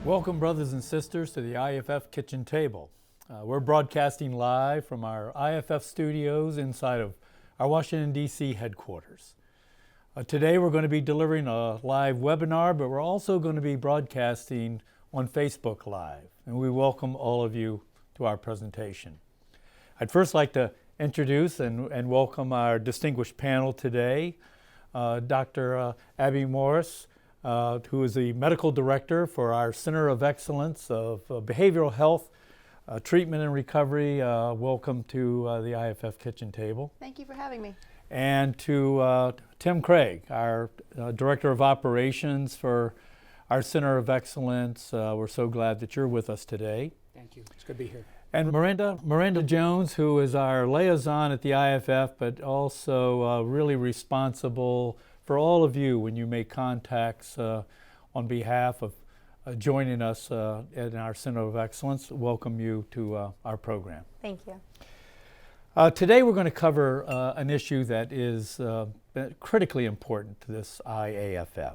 Welcome, brothers and sisters, to the IFF Kitchen Table. We're broadcasting live from our IFF studios inside of our Washington, D.C. headquarters. Today we're going to be delivering a live webinar, but we're also going to be broadcasting on Facebook Live, and we welcome all of you to our presentation. I'd first like to introduce and welcome our distinguished panel today, Dr. Abby Morris, who is the Medical Director for our Center of Excellence of Behavioral Health, Treatment and Recovery. Welcome to the IFF Kitchen Table. Thank you for having me. And to Tim Craig, our Director of Operations for our Center of Excellence. We're so glad that you're with us today. Thank you. It's good to be here. And Myrrhanda Jones, who is our liaison at the IFF, but also really responsible for all of you when you make contacts on behalf of joining us in our Center of Excellence. Welcome you to our program. Thank you. Today we're going to cover an issue that is critically important to this IAFF.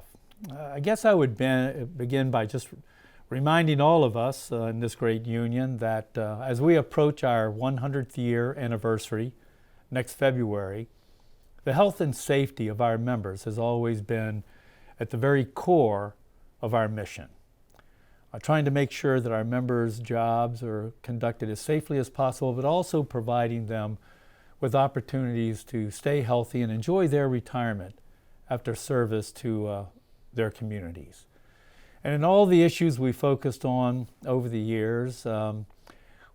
I guess I would begin by just reminding all of us in this great union that as we approach our 100th year anniversary next February, the health and safety of our members has always been at the very core of our mission. Trying to make sure that our members' jobs are conducted as safely as possible, but also providing them with opportunities to stay healthy and enjoy their retirement after service to their communities. And in all the issues we focused on over the years,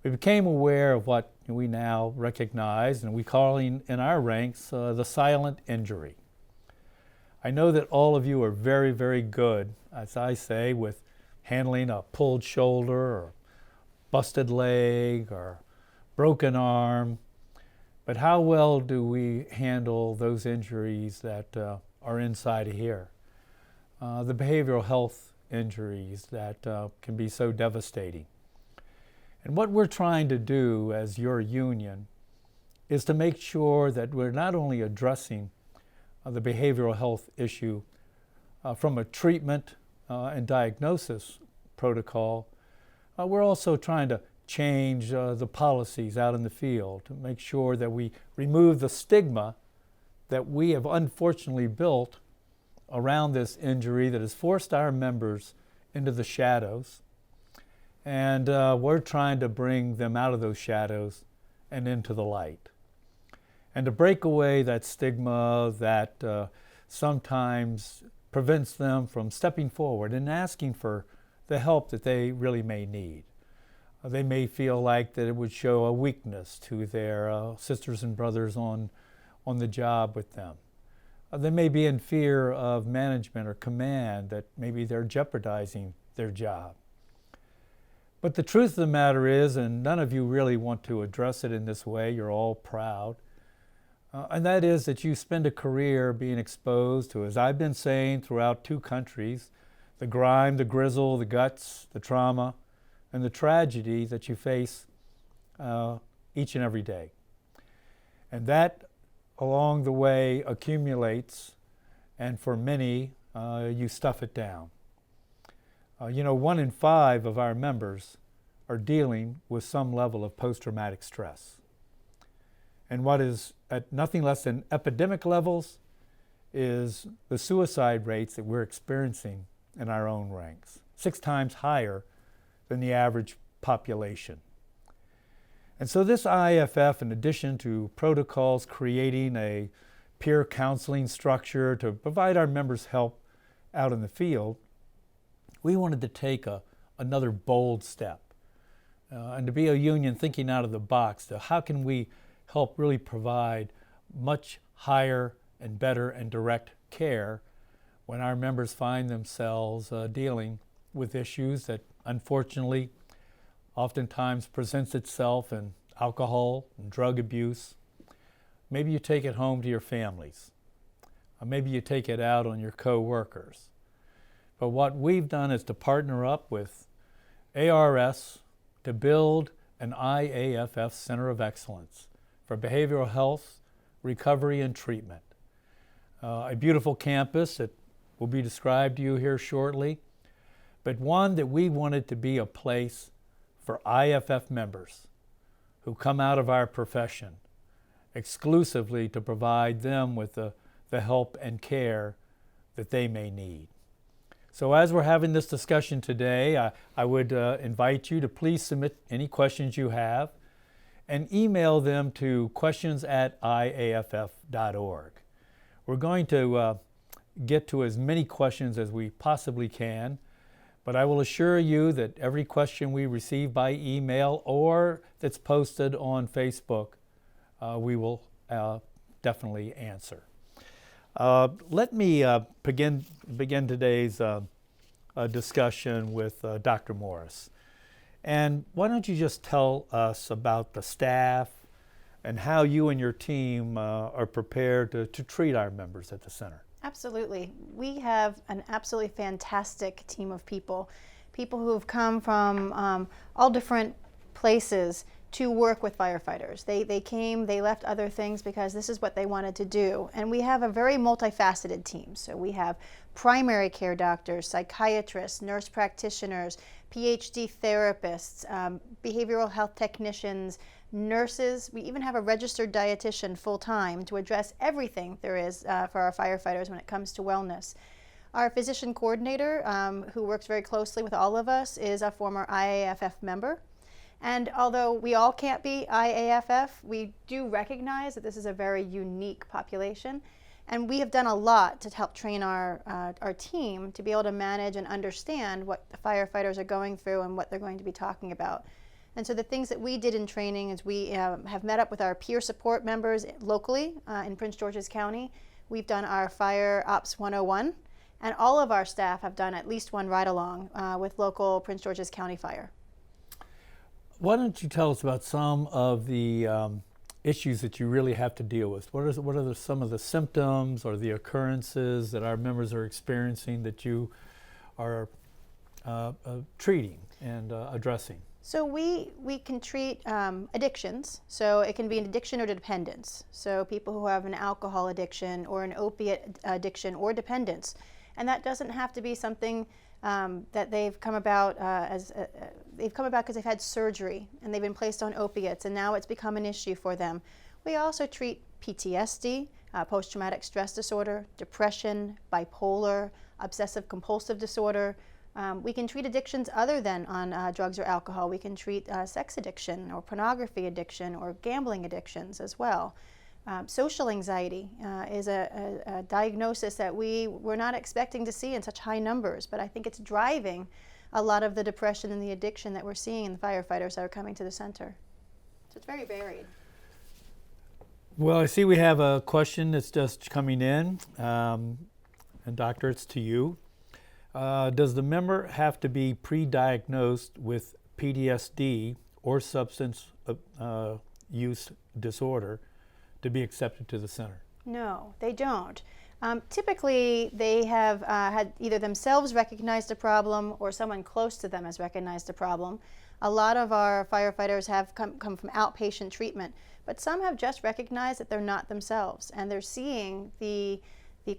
we became aware of what we now recognize, and we call in our ranks the silent injury. I know that all of you are very, very good, as I say, with handling a pulled shoulder or busted leg or broken arm, but how well do we handle those injuries that are inside of here? The behavioral health injuries that can be so devastating. And what we're trying to do as your union is to make sure that we're not only addressing the behavioral health issue from a treatment and diagnosis protocol, we're also trying to change the policies out in the field to make sure that we remove the stigma that we have unfortunately built around this injury that has forced our members into the shadows. And we're trying to bring them out of those shadows and into the light. And to break away that stigma that sometimes prevents them from stepping forward and asking for the help that they really may need. They may feel like that it would show a weakness to their sisters and brothers on the job with them. They may be in fear of management or command, that maybe they're jeopardizing their job. But the truth of the matter is, and none of you really want to address it in this way, you're all proud, and that is that you spend a career being exposed to, as I've been saying throughout 2 countries, the grime, the grizzle, the guts, the trauma, and the tragedy that you face each and every day. And that along the way accumulates, and for many, you stuff it down. 1 in 5 of our members are dealing with some level of post-traumatic stress. And what is at nothing less than epidemic levels is the suicide rates that we're experiencing in our own ranks, 6 times higher than the average population. And so this IFF, in addition to protocols creating a peer counseling structure to provide our members help out in the field, we wanted to take another bold step and to be a union thinking out of the box to how can we help really provide much higher and better and direct care when our members find themselves dealing with issues that unfortunately oftentimes presents itself in alcohol and drug abuse. Maybe you take it home to your families. Or maybe you take it out on your co-workers. But what we've done is to partner up with ARS to build an IAFF Center of Excellence for Behavioral Health, Recovery, and Treatment. A beautiful campus that will be described to you here shortly. but one that we wanted to be a place for IFF members who come out of our profession exclusively to provide them with the help and care that they may need. So as we're having this discussion today, I would invite you to please submit any questions you have and email them to questions@iaff.org. We're going to get to as many questions as we possibly can, but I will assure you that every question we receive by email or that's posted on Facebook, we will definitely answer. Let me begin today's discussion with Dr. Morris. And why don't you just tell us about the staff and how you and your team are prepared to treat our members at the center? Absolutely. We have an absolutely fantastic team of people who have come from all different places to work with firefighters. They came, they left other things because this is what they wanted to do. And we have a very multifaceted team. So we have primary care doctors, psychiatrists, nurse practitioners, PhD therapists, behavioral health technicians, nurses. We even have a registered dietitian full-time to address everything there is for our firefighters when it comes to wellness. Our physician coordinator, who works very closely with all of us, is a former IAFF member. And although we all can't be IAFF, we do recognize that this is a very unique population. And we have done a lot to help train our team to be able to manage and understand what the firefighters are going through and what they're going to be talking about. And so the things that we did in training is we have met up with our peer support members locally in Prince George's County. We've done our Fire Ops 101, and all of our staff have done at least one ride-along with local Prince George's County Fire. Why don't you tell us about some of the issues that you really have to deal with? What are some of the symptoms or the occurrences that our members are experiencing that you are treating and addressing? So we can treat addictions. So it can be an addiction or dependence. So people who have an alcohol addiction or an opiate addiction or dependence. And that doesn't have to be something that they've come about because they've had surgery and they've been placed on opiates and now it's become an issue for them. We also treat PTSD, post-traumatic stress disorder, depression, bipolar, obsessive compulsive disorder. We can treat addictions other than on drugs or alcohol. We can treat sex addiction or pornography addiction or gambling addictions as well. Social anxiety is a diagnosis that we were not expecting to see in such high numbers, but I think it's driving a lot of the depression and the addiction that we're seeing in the firefighters that are coming to the center. So it's very varied. Well, I see we have a question that's just coming in, and Doctor, it's to you. Does the member have to be pre-diagnosed with PTSD or substance use disorder to be accepted to the center? No, they don't. Typically, they have had either themselves recognized a problem or someone close to them has recognized a problem. A lot of our firefighters have come from outpatient treatment, but some have just recognized that they're not themselves and they're seeing the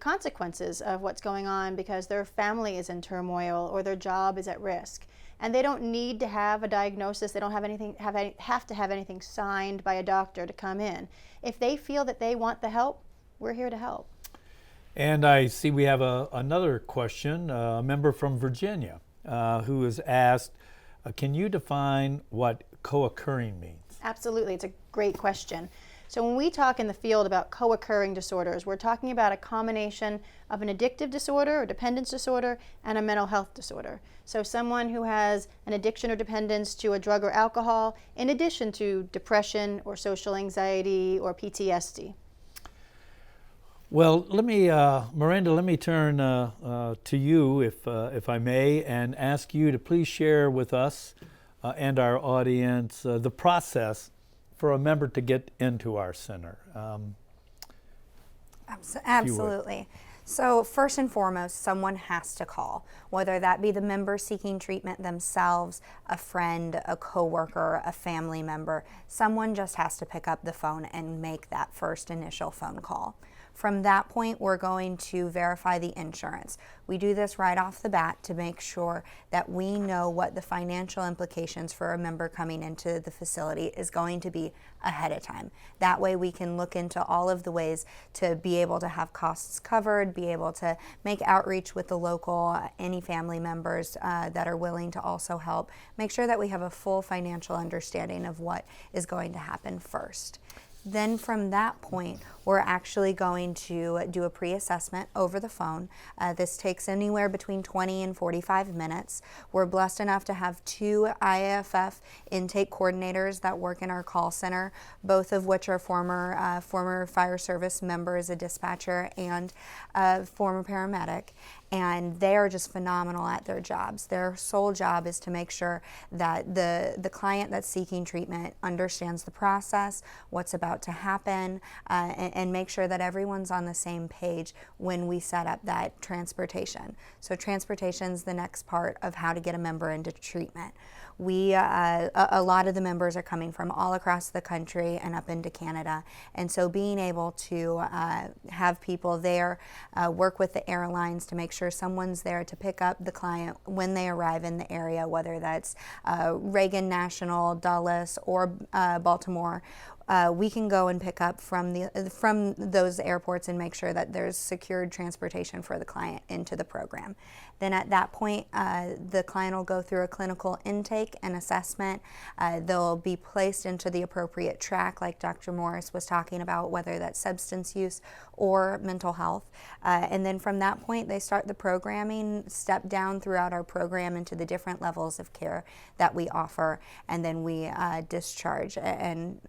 consequences of what's going on because their family is in turmoil or their job is at risk. And they don't need to have a diagnosis. They don't have to have anything signed by a doctor to come in. If they feel that they want the help, we're here to help. And I see we have another question, a member from Virginia who has asked, can you define what co-occurring means? Absolutely, it's a great question. So when we talk in the field about co-occurring disorders, we're talking about a combination of an addictive disorder or dependence disorder and a mental health disorder. So someone who has an addiction or dependence to a drug or alcohol in addition to depression or social anxiety or PTSD. Well, Myrrhanda, let me turn to you, if I may, and ask you to please share with us and our audience the process for a member to get into our center. Absolutely. So first and foremost, someone has to call, whether that be the member seeking treatment themselves, a friend, a coworker, a family member. Someone just has to pick up the phone and make that first initial phone call. From that point, we're going to verify the insurance. We do this right off the bat to make sure that we know what the financial implications for a member coming into the facility is going to be ahead of time. That way we can look into all of the ways to be able to have costs covered, be able to make outreach with the local, any family members that are willing to also help, make sure that we have a full financial understanding of what is going to happen first. Then from that point, we're actually going to do a pre-assessment over the phone. This takes anywhere between 20 and 45 minutes. We're blessed enough to have 2 IAFF intake coordinators that work in our call center, both of which are former fire service members, a dispatcher, and a former paramedic. And they are just phenomenal at their jobs. Their sole job is to make sure that the client that's seeking treatment understands the process, what's about to happen, and make sure that everyone's on the same page when we set up that transportation. So transportation is the next part of how to get a member into treatment. A lot of the members are coming from all across the country and up into Canada, and so being able to have people there, work with the airlines to make sure someone's there to pick up the client when they arrive in the area, whether that's Reagan National, Dulles, or Baltimore. We can go and pick up from those airports and make sure that there's secured transportation for the client into the program. Then at that point, the client will go through a clinical intake and assessment. They'll be placed into the appropriate track, like Dr. Morris was talking about, whether that's substance use or mental health. And then from that point, they start the programming, step down throughout our program into the different levels of care that we offer, and then we discharge. And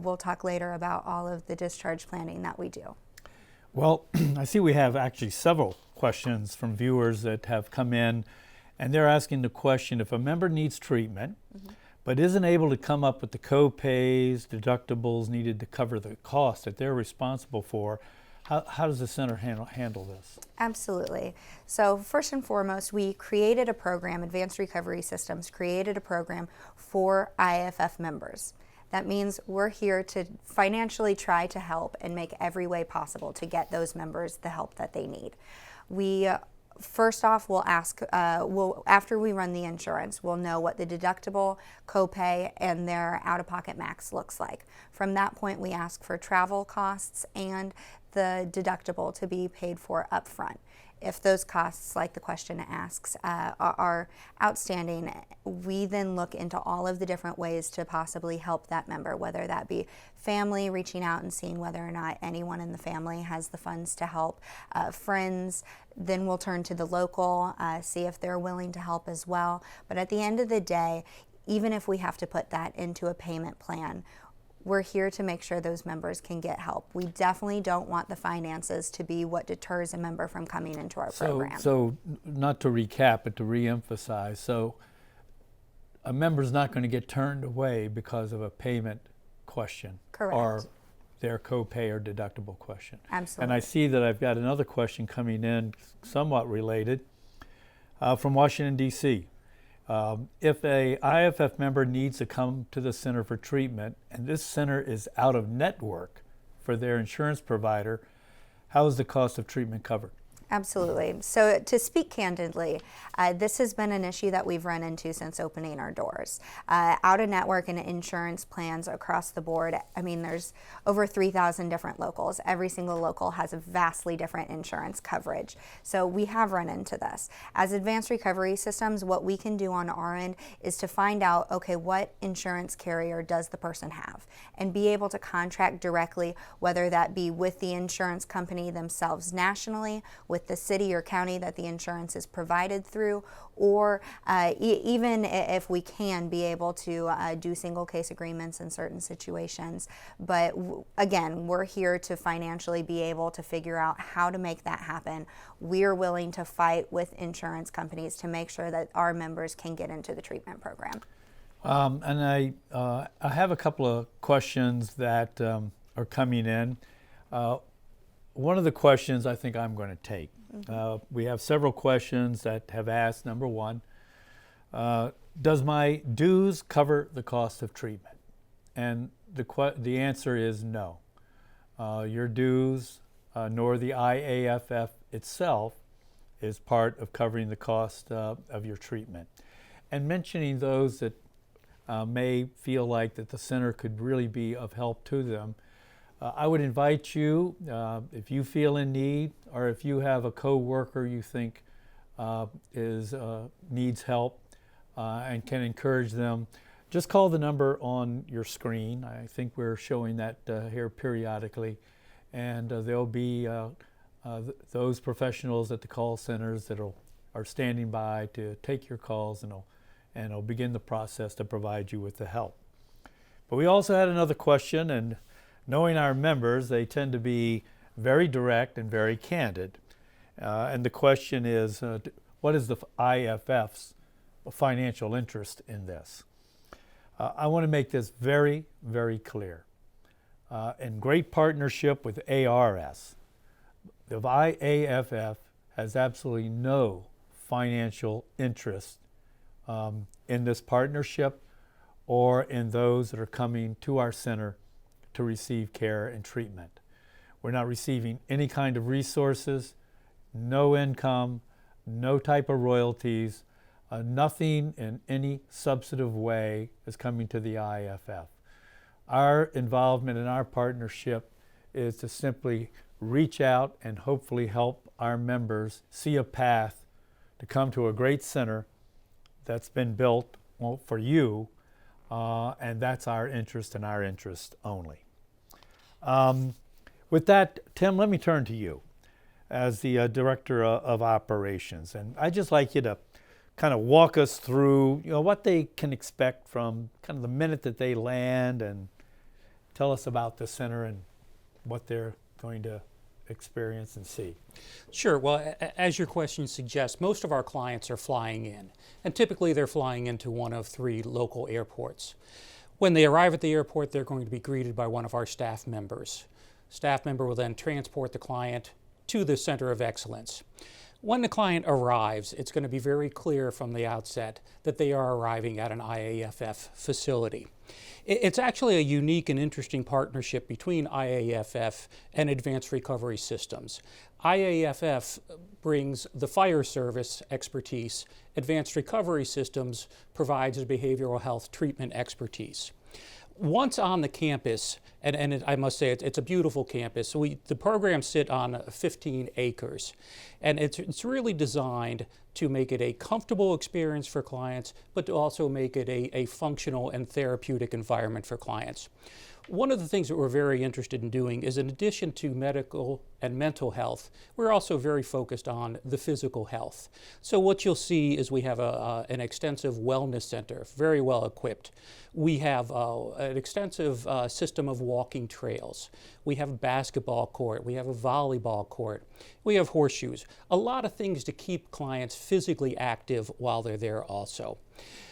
we'll talk later about all of the discharge planning that we do. Well, I see we have actually several questions from viewers that have come in, and they're asking the question, if a member needs treatment, but isn't able to come up with the co-pays, deductibles needed to cover the cost that they're responsible for, how does the center handle this? Absolutely. So first and foremost, we created a program, Advanced Recovery Systems created a program for IAFF members. That means we're here to financially try to help and make every way possible to get those members the help that they need. We first off, we'll ask, after we run the insurance, we'll know what the deductible, copay, and their out-of-pocket max looks like. From that point, we ask for travel costs and the deductible to be paid for upfront. If those costs, like the question asks, are outstanding, we then look into all of the different ways to possibly help that member, whether that be family reaching out and seeing whether or not anyone in the family has the funds to help, friends. Then we'll turn to the local, see if they're willing to help as well. But at the end of the day, even if we have to put that into a payment plan, we're here to make sure those members can get help. We definitely don't want the finances to be what deters a member from coming into our program. So not to recap, but to reemphasize, so a member's not going to get turned away because of a payment question. Correct. Or their copay or deductible question. Absolutely. And I see that I've got another question coming in, somewhat related, from Washington, D.C. If a IAFF member needs to come to the center for treatment and this center is out of network for their insurance provider, how is the cost of treatment covered? Absolutely. So to speak candidly, this has been an issue that we've run into since opening our doors. Out-of-network and insurance plans across the board, I mean, there's over 3,000 different locals. Every single local has a vastly different insurance coverage. So we have run into this. As Advanced Recovery Systems, what we can do on our end is to find out, okay, what insurance carrier does the person have? And be able to contract directly, whether that be with the insurance company themselves nationally, with the city or county that the insurance is provided through, or even if we can be able to do single case agreements in certain situations. But again, we're here to financially be able to figure out how to make that happen. We're willing to fight with insurance companies to make sure that our members can get into the treatment program. And I have a couple of questions that are coming in. One of the questions I think I'm going to take. We have several questions that have asked, number one, does my dues cover the cost of treatment? And the answer is no. Your dues nor the IAFF itself is part of covering the cost of your treatment. And mentioning those that may feel like that the center could really be of help to them, I would invite you, if you feel in need, or if you have a co-worker you think needs help and can encourage them, just call the number on your screen. I think we're showing that here periodically, and there'll be those professionals at the call centers that are standing by to take your calls, and will begin the process to provide you with the help. But we also had another question, and knowing our members, they tend to be very direct and very candid. And the question is, what is the IFF's financial interest in this? I want to make this very, very clear. In great partnership with ARS, the IAFF has absolutely no financial interest in this partnership or in those that are coming to our center to receive care and treatment. We're not receiving any kind of resources, no income, no type of royalties, nothing in any substantive way is coming to the IFF. Our involvement in our partnership is to simply reach out and hopefully help our members see a path to come to a great center that's been built for you, and that's our interest and our interest only. With that, Tim, let me turn to you as the Director of Operations, and I'd just like you to kind of walk us through what they can expect from kind of the minute that they land, and tell us about the center and what they're going to experience and see. Sure. Well, as your question suggests, most of our clients are flying in, and typically they're flying into one of 3 local airports. When they arrive at the airport, they're going to be greeted by one of our staff members. Staff member will then transport the client to the Center of Excellence. When the client arrives, it's going to be very clear from the outset that they are arriving at an IAFF facility. It's actually a unique and interesting partnership between IAFF and Advanced Recovery Systems. IAFF brings the fire service expertise. Advanced Recovery Systems provides the behavioral health treatment expertise. Once on the campus, and I must say it's a beautiful campus. The programs sit on 15 acres, and it's really designed to make it a comfortable experience for clients, but to also make it a functional and therapeutic environment for clients. One of the things that we're very interested in doing is, in addition to medical and mental health, we're also very focused on the physical health. So what you'll see is we have an extensive wellness center, very well equipped. We have an extensive system of walking trails. We have a basketball court. We have a volleyball court. We have horseshoes. A lot of things to keep clients physically active while they're there also.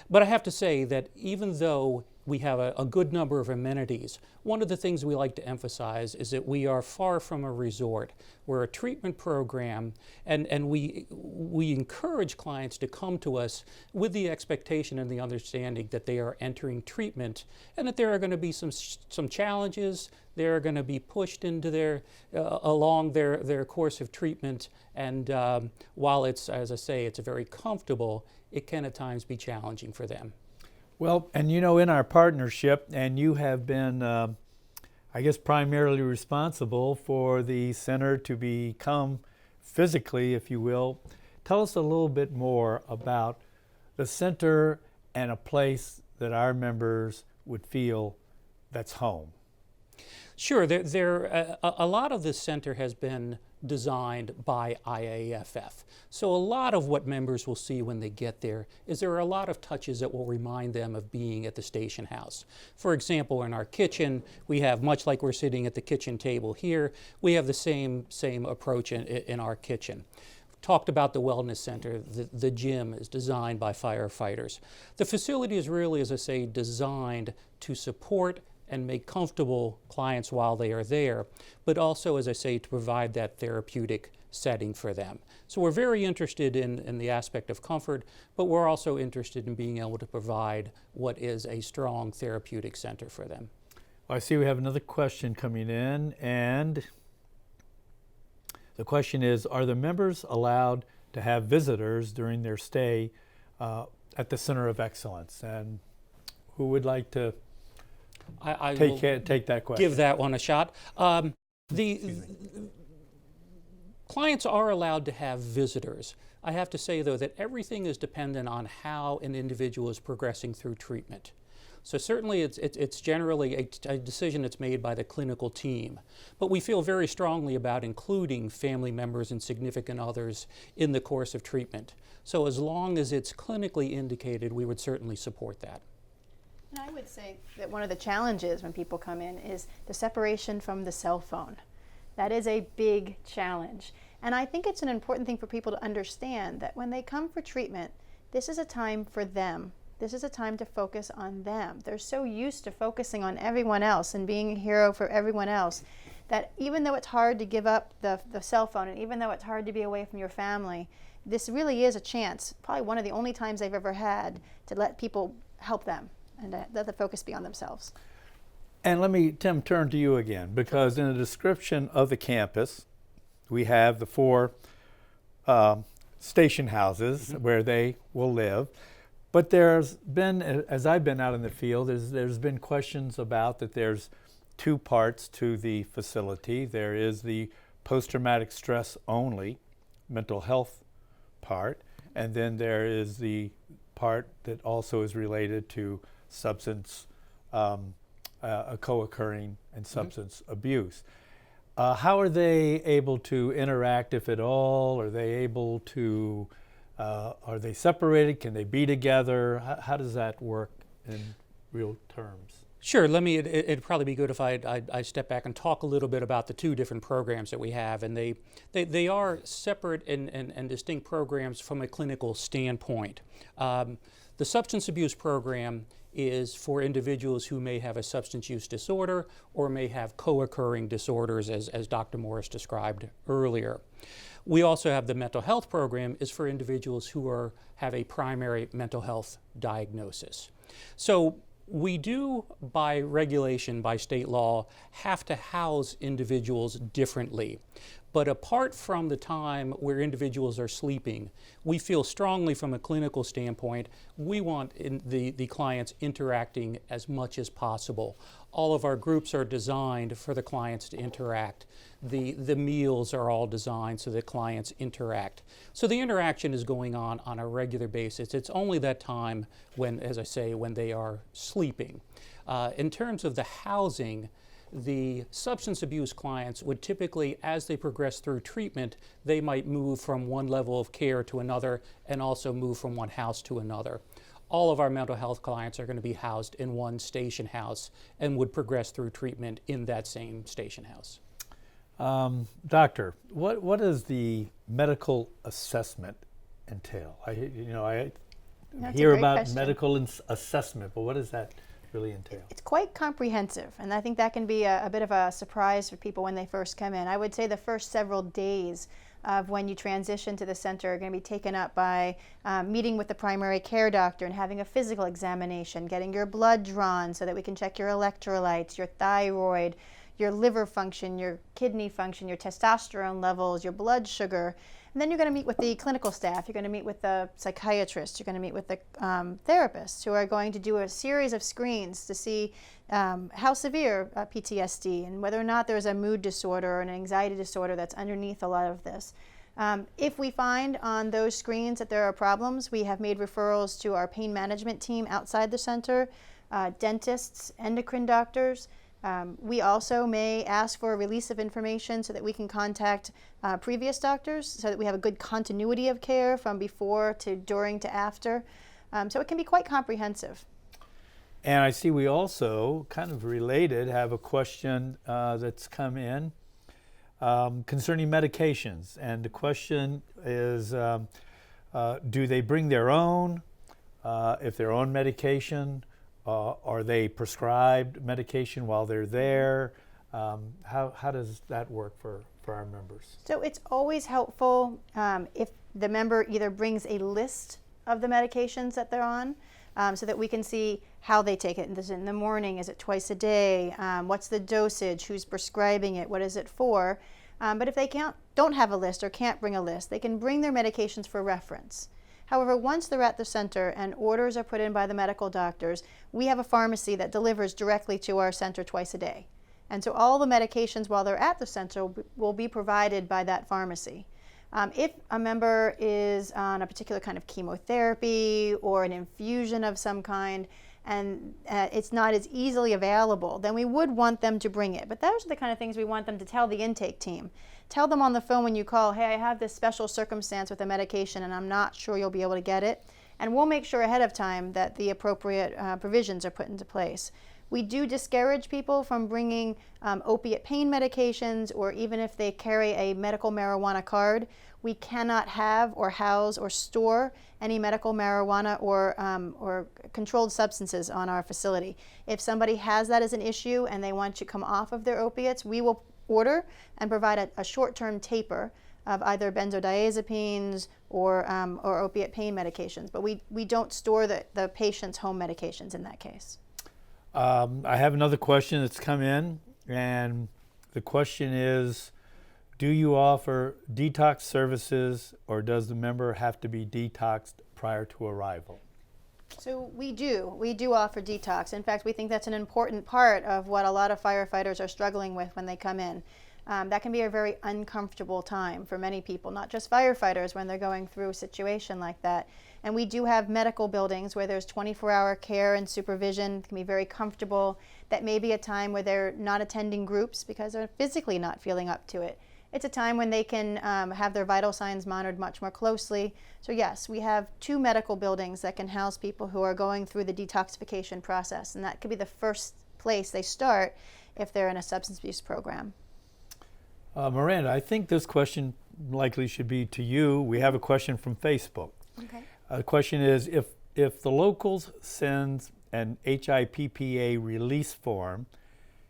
But I have to say that even though we have a good number of amenities, one of the things we like to emphasize is that we are far from a resort. We're a treatment program, and we encourage clients to come to us with the expectation and the understanding that they are entering treatment, and that there are going to be some challenges. They're going to be pushed into along their course of treatment, and while it's, as I say, it's very comfortable, it can at times be challenging for them. Well, and in our partnership, and you have been, I guess, primarily responsible for the center to become physically, if you will. Tell us a little bit more about the center and a place that our members would feel that's home. Sure. A lot of this center has been designed by IAFF. So a lot of what members will see when they get there is there are a lot of touches that will remind them of being at the station house. For example, in our kitchen, we have, much like we're sitting at the kitchen table here, we have the same approach in our kitchen. Talked about the wellness center. The gym is designed by firefighters. The facility is really, as I say, designed to support and make comfortable clients while they are there, but also, as I say, to provide that therapeutic setting for them. So we're very interested in the aspect of comfort, but we're also interested in being able to provide what is a strong therapeutic center for them. Well, I see we have another question coming in, and The question is, are the members allowed to have visitors during their stay at the Center of Excellence? And who would like to I take will that question? give that one a shot. The clients are allowed to have visitors. I have to say, though, that everything is dependent on how an individual is progressing through treatment. So certainly it's generally a decision that's made by the clinical team. But we feel very strongly about including family members and significant others in the course of treatment. So as long as it's clinically indicated, we would certainly support that. And I would say that one of the challenges when people come in is the separation from the cell phone. That is a big challenge. And I think it's an important thing for people to understand that when they come for treatment, this is a time for them. This is a time to focus on them. They're so used to focusing on everyone else and being a hero for everyone else that even though it's hard to give up the cell phone, and even though it's hard to be away from your family, this really is a chance, probably one of the only times they've ever had, to let people help them and let the focus be on themselves. And let me, Tim, turn to you again, because in the description of the campus, we have the 4 station houses where they will live. But there's been, as I've been out in the field, there's been questions about that there's 2 parts to the facility. There is the post-traumatic stress only mental health part, and then there is the part that also is related to substance, co-occurring and substance abuse. How are they able to interact, if at all? Are they able to are they separated? Can they be together? How does that work in real terms? Sure. It'd probably be good if I step back and talk a little bit about the 2 different programs that we have. And they are separate and distinct programs from a clinical standpoint. The substance abuse program is for individuals who may have a substance use disorder or may have co-occurring disorders, as Dr. Morris described earlier. We also have the mental health program is for individuals who have a primary mental health diagnosis. So we do, by regulation, by state law, have to house individuals differently. But apart from the time where individuals are sleeping, we feel strongly from a clinical standpoint, we want the clients interacting as much as possible. All of our groups are designed for the clients to interact. The meals are all designed so that clients interact. So the interaction is going on a regular basis. It's only that time when, as I say, when they are sleeping. In terms of the housing, the substance abuse clients would typically, as they progress through treatment, they might move from one level of care to another and also move from one house to another. All of our mental health clients are going to be housed in one station house and would progress through treatment in that same station house. Doctor, what does the medical assessment entail? I hear about question. medical assessment, but what does that really entail? It's quite comprehensive, and I think that can be a bit of a surprise for people when they first come in. I would say the first several days of when you transition to the center are going to be taken up by meeting with the primary care doctor and having a physical examination, getting your blood drawn so that we can check your electrolytes, your thyroid, your liver function, your kidney function, your testosterone levels, your blood sugar. And then you're going to meet with the clinical staff, you're going to meet with the psychiatrist, you're going to meet with the therapists who are going to do a series of screens to see how severe PTSD and whether or not there's a mood disorder or an anxiety disorder that's underneath a lot of this. If we find on those screens that there are problems, we have made referrals to our pain management team outside the center, dentists, endocrine doctors. We also may ask for a release of information so that we can contact previous doctors so that we have a good continuity of care from before to during to after. So it can be quite comprehensive. And I see we also, kind of related, have a question that's come in concerning medications. And the question is, do they bring their own? If they're on medication, are they prescribed medication while they're there? How does that work for our members? So it's always helpful if the member either brings a list of the medications that they're on so that we can see how they take it. Is it in the morning? Is it twice a day? What's the dosage? Who's prescribing it? What is it for? But if they don't have a list or can't bring a list, they can bring their medications for reference. However, once they're at the center and orders are put in by the medical doctors, we have a pharmacy that delivers directly to our center twice a day. And so all the medications while they're at the center will be provided by that pharmacy. If a member is on a particular kind of chemotherapy or an infusion of some kind, and it's not as easily available, then we would want them to bring it. But those are the kind of things we want them to tell the intake team. Tell them on the phone when you call, hey, I have this special circumstance with a medication and I'm not sure you'll be able to get it. And we'll make sure ahead of time that the appropriate provisions are put into place. We do discourage people from bringing opiate pain medications, or even if they carry a medical marijuana card, we cannot have or house or store any medical marijuana or controlled substances on our facility. If somebody has that as an issue and they want to come off of their opiates, we will order and provide a short-term taper of either benzodiazepines or opiate pain medications. But we don't store the patient's home medications in that case. I have another question that's come in, and the question is, do you offer detox services, or does the member have to be detoxed prior to arrival? So we do offer detox. In fact, we think that's an important part of what a lot of firefighters are struggling with when they come in. That can be a very uncomfortable time for many people, not just firefighters, when they're going through a situation like that. And we do have medical buildings where there's 24-hour care and supervision. It can be very comfortable. That may be a time where they're not attending groups because they're physically not feeling up to it. It's a time when they can have their vital signs monitored much more closely. So yes, we have 2 medical buildings that can house people who are going through the detoxification process, and that could be the first place they start if they're in a substance abuse program. Myrrhanda, I think this question likely should be to you. We have a question from Facebook. Okay. The question is, if the locals sends an HIPPA release form,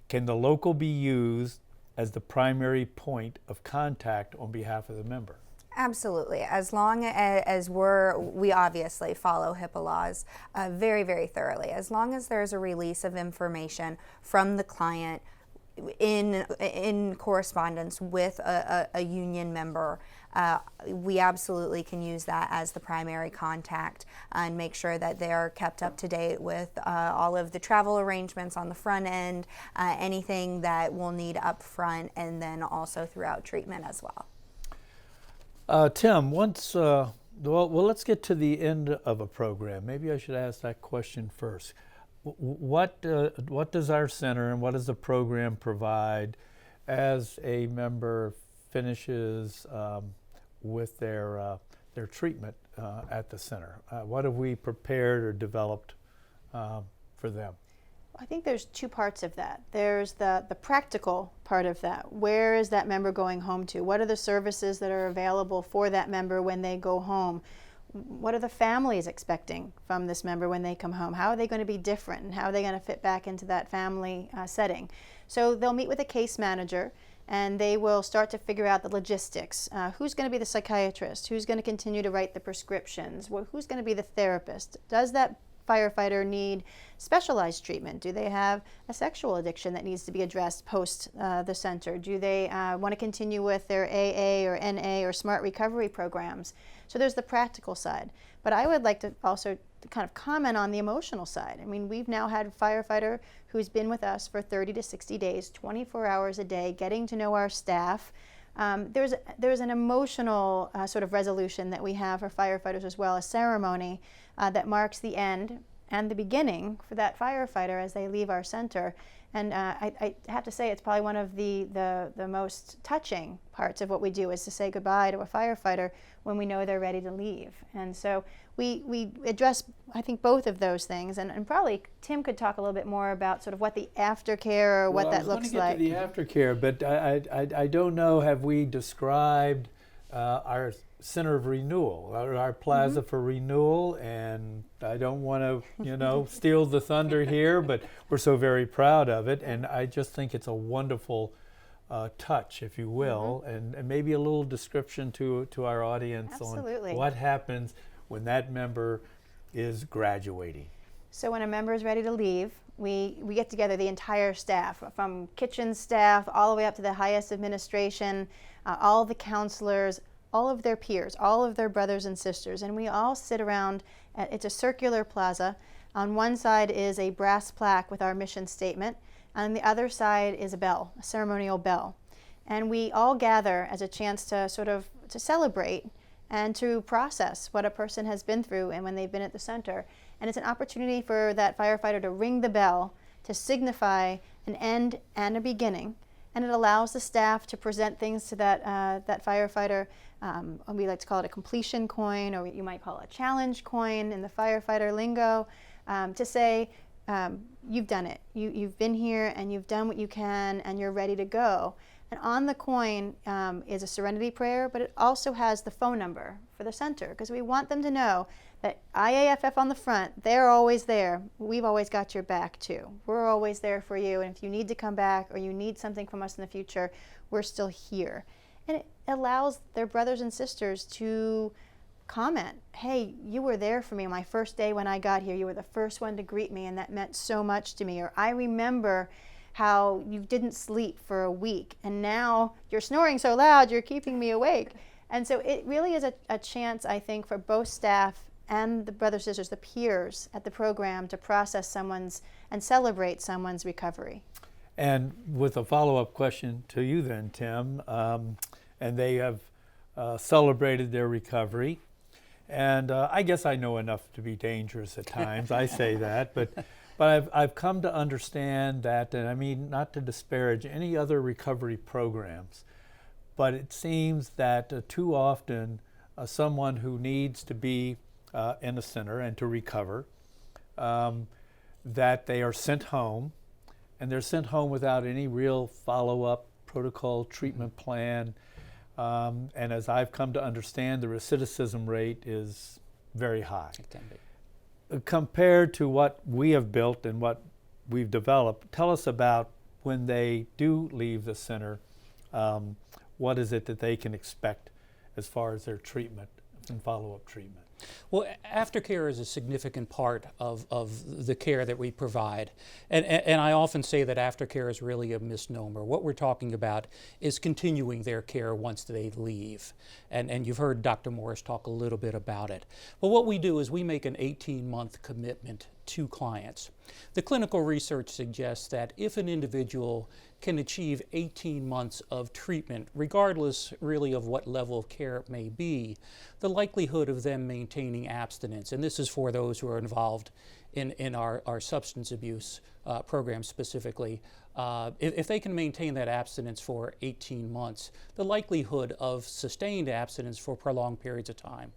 can the local be used as the primary point of contact on behalf of the member? Absolutely. As long as we obviously follow HIPAA laws very, very thoroughly. As long as there's a release of information from the client in correspondence with a union member, we absolutely can use that as the primary contact and make sure that they're kept up to date with all of the travel arrangements on the front end, anything that we'll need up front, and then also throughout treatment as well. Tim, let's get to the end of a program. Maybe I should ask that question first. What does our center and what does the program provide as a member finishes with their treatment at the center? What have we prepared or developed for them? I think there's 2 parts of that. There's the practical part of that. Where is that member going home to? What are the services that are available for that member when they go home? What are the families expecting from this member when they come home? How are they going to be different, and how are they going to fit back into that family setting? So they'll meet with a case manager, and they will start to figure out the logistics. Who's going to be the psychiatrist? Who's going to continue to write the prescriptions? Who's going to be the therapist? Does that firefighter need specialized treatment? Do they have a sexual addiction that needs to be addressed post the center? Do they want to continue with their AA or NA or SMART recovery programs? So there's the practical side. But I would like to also kind of comment on the emotional side. I mean, we've now had a firefighter who's been with us for 30 to 60 days, 24 hours a day, getting to know our staff. There's an emotional sort of resolution that we have for firefighters as well, a ceremony that marks the end and the beginning for that firefighter as they leave our center. And I have to say, it's probably one of the most touching parts of what we do, is to say goodbye to a firefighter when we know they're ready to leave. And so we address, I think, both of those things. And probably Tim could talk a little bit more about sort of what the aftercare or what that looks like. I was going to get to the aftercare, but I don't know, have we described our center of renewal, our plaza for renewal? And I don't want to, steal the thunder here, but we're so very proud of it, and I just think it's a wonderful touch, if you will, and maybe a little description to our audience. Absolutely. On what happens when that member is graduating. So when a member is ready to leave, we get together the entire staff, from kitchen staff all the way up to the highest administration, all the counselors, all of their peers, all of their brothers and sisters, and we all sit around. It's a circular plaza. On one side is a brass plaque with our mission statement, and on the other side is a bell, a ceremonial bell. And we all gather as a chance to to celebrate and to process what a person has been through and when they've been at the center. And it's an opportunity for that firefighter to ring the bell to signify an end and a beginning. And it allows the staff to present things to that firefighter. We like to call it a completion coin, or you might call it a challenge coin in the firefighter lingo, to say, you've done it. You've been here and you've done what you can and you're ready to go. And on the coin is a serenity prayer, but it also has the phone number for the center, because we want them to know that IAFF on the front, they're always there. We've always got your back too. We're always there for you, and if you need to come back or you need something from us in the future, we're still here. And it allows their brothers and sisters to comment, hey, you were there for me my first day when I got here. You were the first one to greet me, and that meant so much to me. Or I remember how you didn't sleep for a week, and now you're snoring so loud, you're keeping me awake. And so it really is a chance, I think, for both staff and the brothers, sisters, the peers at the program to process someone's and celebrate someone's recovery. And with a follow-up question to you then, Tim, and they have celebrated their recovery. And I guess I know enough to be dangerous at times. I say that, but I've come to understand that, and I mean not to disparage any other recovery programs, but it seems that too often someone who needs to be in a center and to recover, that they are sent home, and they're sent home without any real follow-up protocol, treatment plan. And as I've come to understand, the recidivism rate is very high. It can be. Compared to what we have built and what we've developed, tell us about when they do leave the center, what is it that they can expect as far as their treatment and follow-up treatment? Well, aftercare is a significant part of the care that we provide. And I often say that aftercare is really a misnomer. What we're talking about is continuing their care once they leave. And you've heard Dr. Morris talk a little bit about it. But what we do is we make an 18-month commitment to clients. The clinical research suggests that if an individual can achieve 18 months of treatment, regardless really of what level of care it may be, the likelihood of them maintaining abstinence, and this is for those who are involved in our substance abuse program specifically, if they can maintain that abstinence for 18 months, the likelihood of sustained abstinence for prolonged periods of time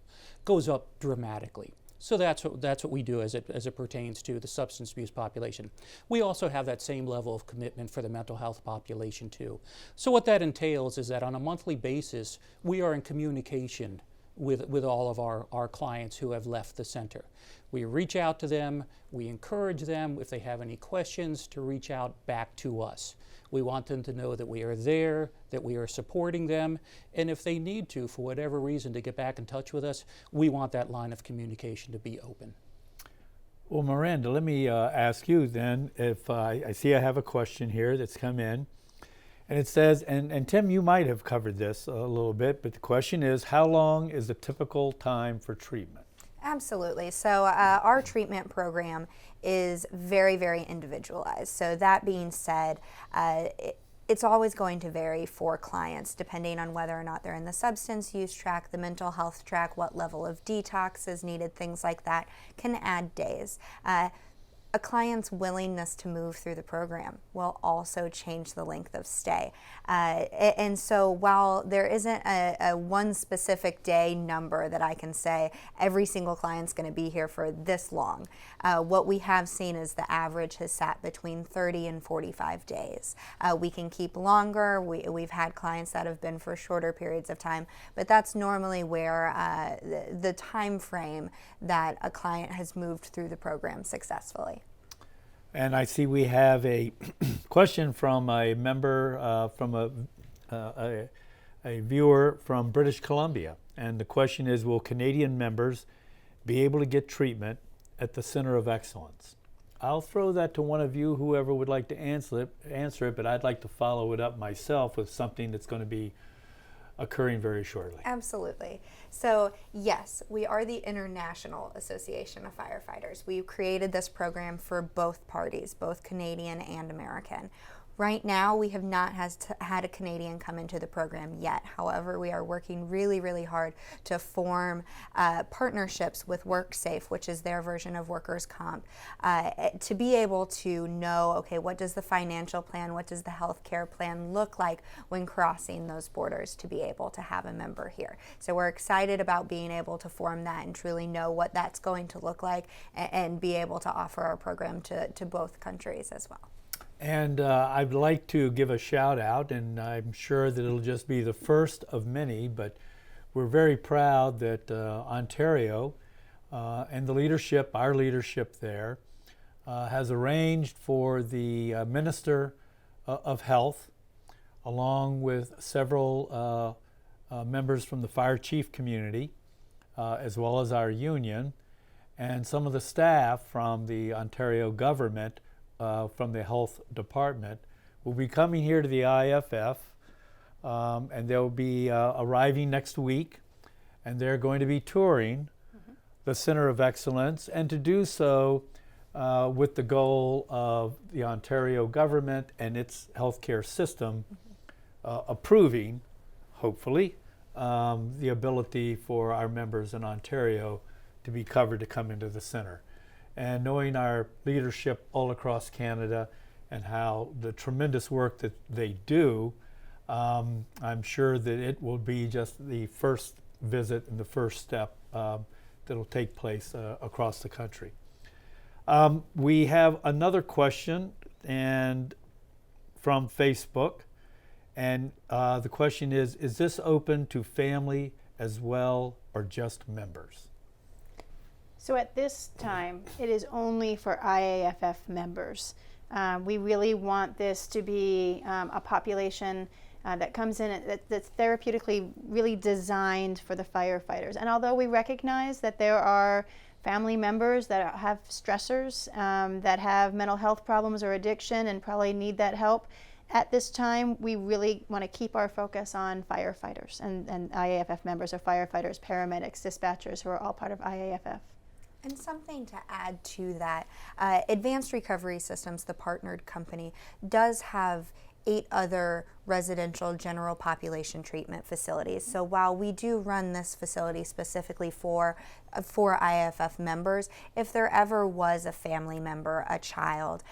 goes up dramatically. So that's what we do as it pertains to the substance abuse population. We also have that same level of commitment for the mental health population too. So what that entails is that on a monthly basis, we are in communication with all of our clients who have left the center. We reach out to them, we encourage them, if they have any questions, to reach out back to us. We want them to know that we are there, that we are supporting them, and if they need to, for whatever reason, to get back in touch with us, we want that line of communication to be open. Well, Myrrhanda, let me ask you then, if I see I have a question here that's come in, and it says, and Tim, you might have covered this a little bit, but the question is, how long is the typical time for treatment? Absolutely. So our treatment program is very, very individualized. So that being said, it's always going to vary for clients depending on whether or not they're in the substance use track, the mental health track, what level of detox is needed, things like that can add days. A client's willingness to move through the program will also change the length of stay. And so while there isn't a one specific day number that I can say every single client's going to be here for this long, what we have seen is the average has sat between 30 and 45 days. We can keep longer. We've had clients that have been for shorter periods of time, but that's normally where the time frame that a client has moved through the program successfully. And I see we have a question from a member, from a viewer from British Columbia. And the question is, will Canadian members be able to get treatment at the Center of Excellence? I'll throw that to one of you, whoever would like to answer it, but I'd like to follow it up myself with something that's going to be occurring very shortly. Absolutely. So yes, we are the International Association of Firefighters. We created this program for both parties, both Canadian and American. Right now, we have not had a Canadian come into the program yet. However, we are working really, really hard to form partnerships with WorkSafe, which is their version of workers' comp, to be able to know, okay, what does the financial plan, what does the healthcare plan look like when crossing those borders to be able to have a member here. So we're excited about being able to form that and truly know what that's going to look like and be able to offer our program to both countries as well. And I'd like to give a shout out, and I'm sure that it'll just be the first of many, but we're very proud that Ontario and the leadership, our leadership there, has arranged for the Minister of Health, along with several members from the fire chief community, as well as our union, and some of the staff from the Ontario government, from the health department, will be coming here to the IFF, and they'll be arriving next week, and they're going to be touring the Center of Excellence, and to do so with the goal of the Ontario government and its healthcare system approving, hopefully, the ability for our members in Ontario to be covered to come into the center. And knowing our leadership all across Canada and how the tremendous work that they do, I'm sure that it will be just the first visit and the first step that'll take place across the country. We have another question and from Facebook, and the question is this open to family as well or just members? So at this time, it is only for IAFF members. We really want this to be a population that comes in that's therapeutically really designed for the firefighters. And although we recognize that there are family members that have stressors, that have mental health problems or addiction and probably need that help, at this time, we really want to keep our focus on firefighters and IAFF members are firefighters, paramedics, dispatchers, who are all part of IAFF. And something to add to that, Advanced Recovery Systems, the partnered company, does have 8 other residential general population treatment facilities. So while we do run this facility specifically for IAFF members, if there ever was a family member, a child,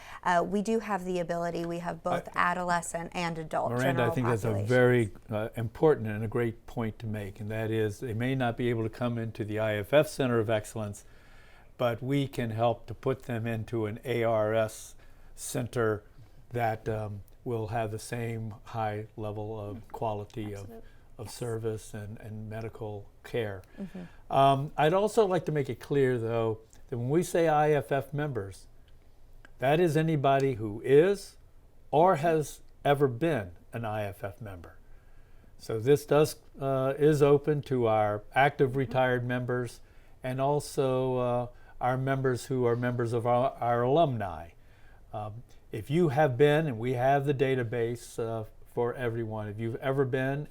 we do have the ability, we have both adolescent and adult Myrrhanda, general I think that's a very important and a great point to make, and that is they may not be able to come into the IFF Center of Excellence, but we can help to put them into an ARS center that will have the same high level of quality of service and medical care. I'd also like to make it clear, though, that when we say IFF members, that is anybody who is or has ever been an IFF member. So this is open to our active retired members and also our members who are members of our alumni. If you have been, and we have the database for everyone, if you've ever been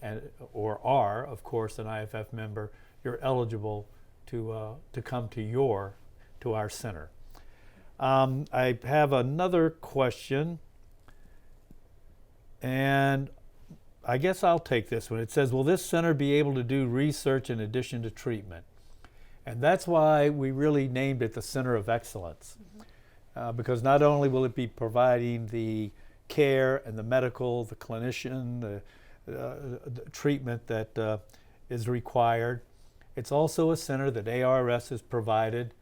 or are, of course, an IFF member, you're eligible to come to our center. I have another question, and I guess I'll take this one. It says, will this center be able to do research in addition to treatment? And that's why we really named it the Center of Excellence, because not only will it be providing the care and the medical, the clinician, the treatment that is required, it's also a center that ARS has provided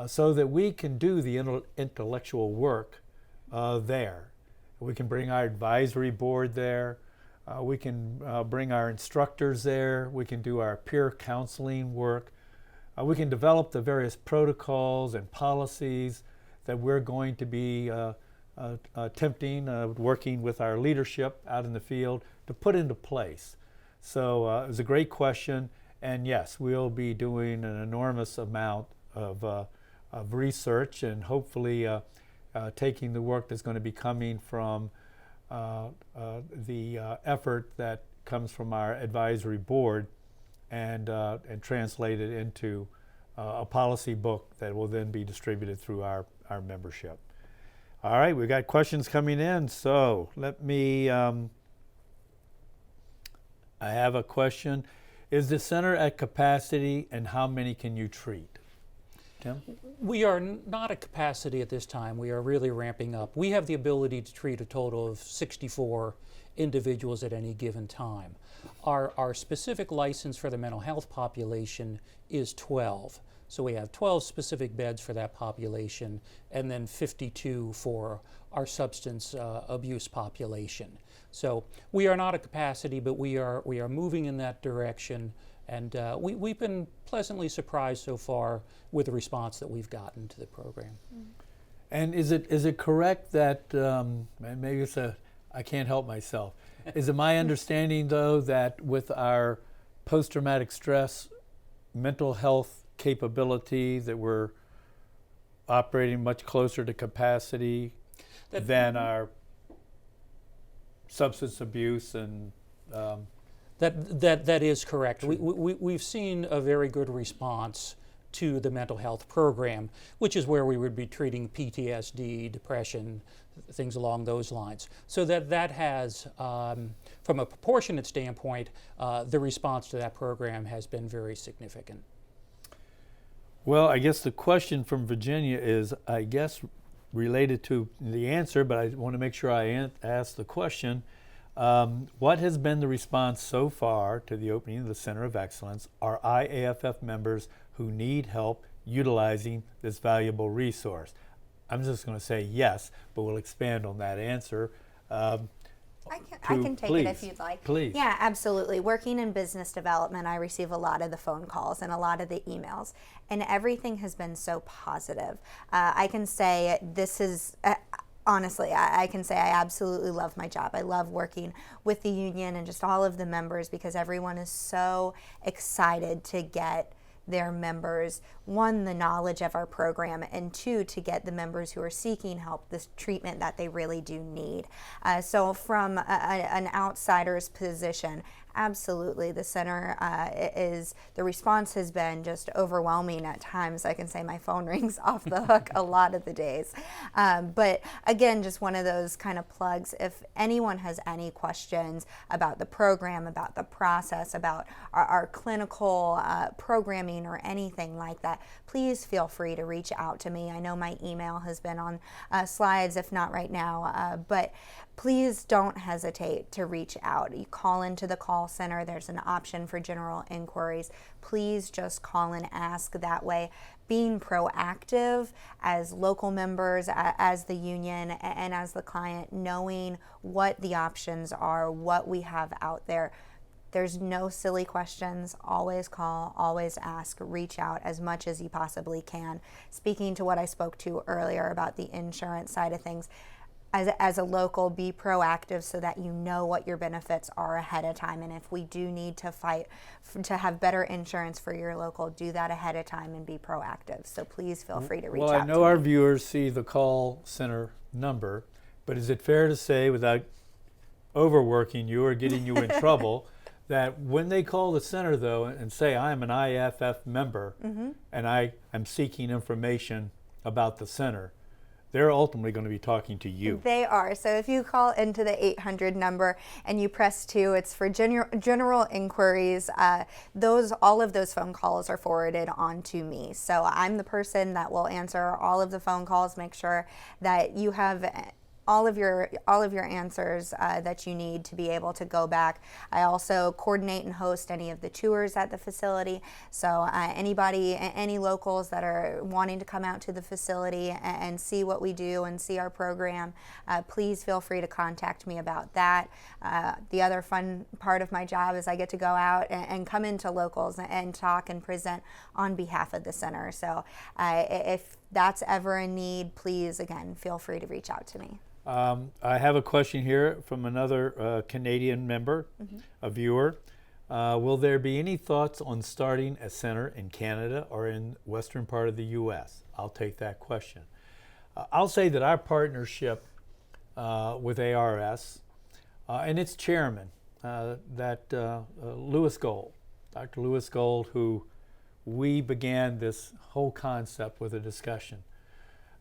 so that we can do the intellectual work there. We can bring our advisory board there. We can bring our instructors there. We can do our peer counseling work. We can develop the various protocols and policies that we're going to be attempting, working with our leadership out in the field to put into place. So it was a great question, and yes, we'll be doing an enormous amount of research and hopefully taking the work that's going to be coming from the effort that comes from our advisory board and translate it into a policy book that will then be distributed through our membership. All right, we've got questions coming in, so let me, I have a question. Is the center at capacity, and how many can you treat? Tim? We are not at capacity at this time. We are really ramping up. We have the ability to treat a total of 64 individuals at any given time. Our specific license for the mental health population is 12. So we have 12 specific beds for that population, and then 52 for our substance abuse population. So we are not at capacity, but we are moving in that direction, and we've been pleasantly surprised so far with the response that we've gotten to the program. And is it correct that, and maybe it's I can't help myself, is it my understanding though that with our post-traumatic stress mental health capability that we're operating much closer to capacity than our substance abuse and That is correct. We've seen a very good response to the mental health program, which is where we would be treating PTSD, depression, things along those lines. So that has, from a proportionate standpoint, the response to that program has been very significant. Well, I guess the question from Virginia is, I guess, related to the answer, but I want to make sure I ask the question. What has been the response so far to the opening of the Center of Excellence? Are IAFF members who need help utilizing this valuable resource? I'm just going to say yes, but we'll expand on that answer. I can take it if you'd like. Please. Yeah, absolutely. Working in business development, I receive a lot of the phone calls and a lot of the emails, and everything has been so positive. I can say this is, honestly, I can say I absolutely love my job. I love working with the union and just all of the members because everyone is so excited to get their members, one, the knowledge of our program, and two, to get the members who are seeking help this treatment that they really do need. So from an outsider's position, absolutely, the center the response has been just overwhelming at times. I can say my phone rings off the hook a lot of the days. But again, just one of those kind of plugs. If anyone has any questions about the program, about the process, about our clinical programming or anything like that, please feel free to reach out to me. I know my email has been on slides, if not right now, but please don't hesitate to reach out. You call into the call center. There's an option for general inquiries. Please just call and ask that way. Being proactive as local members, as the union, and as the client, knowing what the options are, what we have out there. There's no silly questions. Always call, always ask, reach out as much as you possibly can. Speaking to what I spoke to earlier about the insurance side of things, as a local, be proactive so that you know what your benefits are ahead of time. And if we do need to fight to have better insurance for your local, do that ahead of time and be proactive. So please feel free to reach out. Well, I know our viewers see the call center number, but is it fair to say, without overworking you or getting you in trouble, that when they call the center, though, and say, I'm an IAFF member and I am seeking information about the center, they're ultimately going to be talking to you. They are. So if you call into the 800 number and you press 2, it's for general inquiries. All of those phone calls are forwarded on to me. So I'm the person that will answer all of the phone calls, make sure that you have all of your answers that you need to be able to go back. I also coordinate and host any of the tours at the facility. So any locals that are wanting to come out to the facility and see what we do and see our program, please feel free to contact me about that. The other fun part of my job is I get to go out and come into locals and talk and present on behalf of the center. So if that's ever a need, please, again, feel free to reach out to me. I have a question here from another Canadian member, a viewer. Will there be any thoughts on starting a center in Canada or in western part of the U.S.? I'll take that question. I'll say that our partnership with ARS and its chairman, Lewis Gold, Dr. Lewis Gold, who we began this whole concept with a discussion.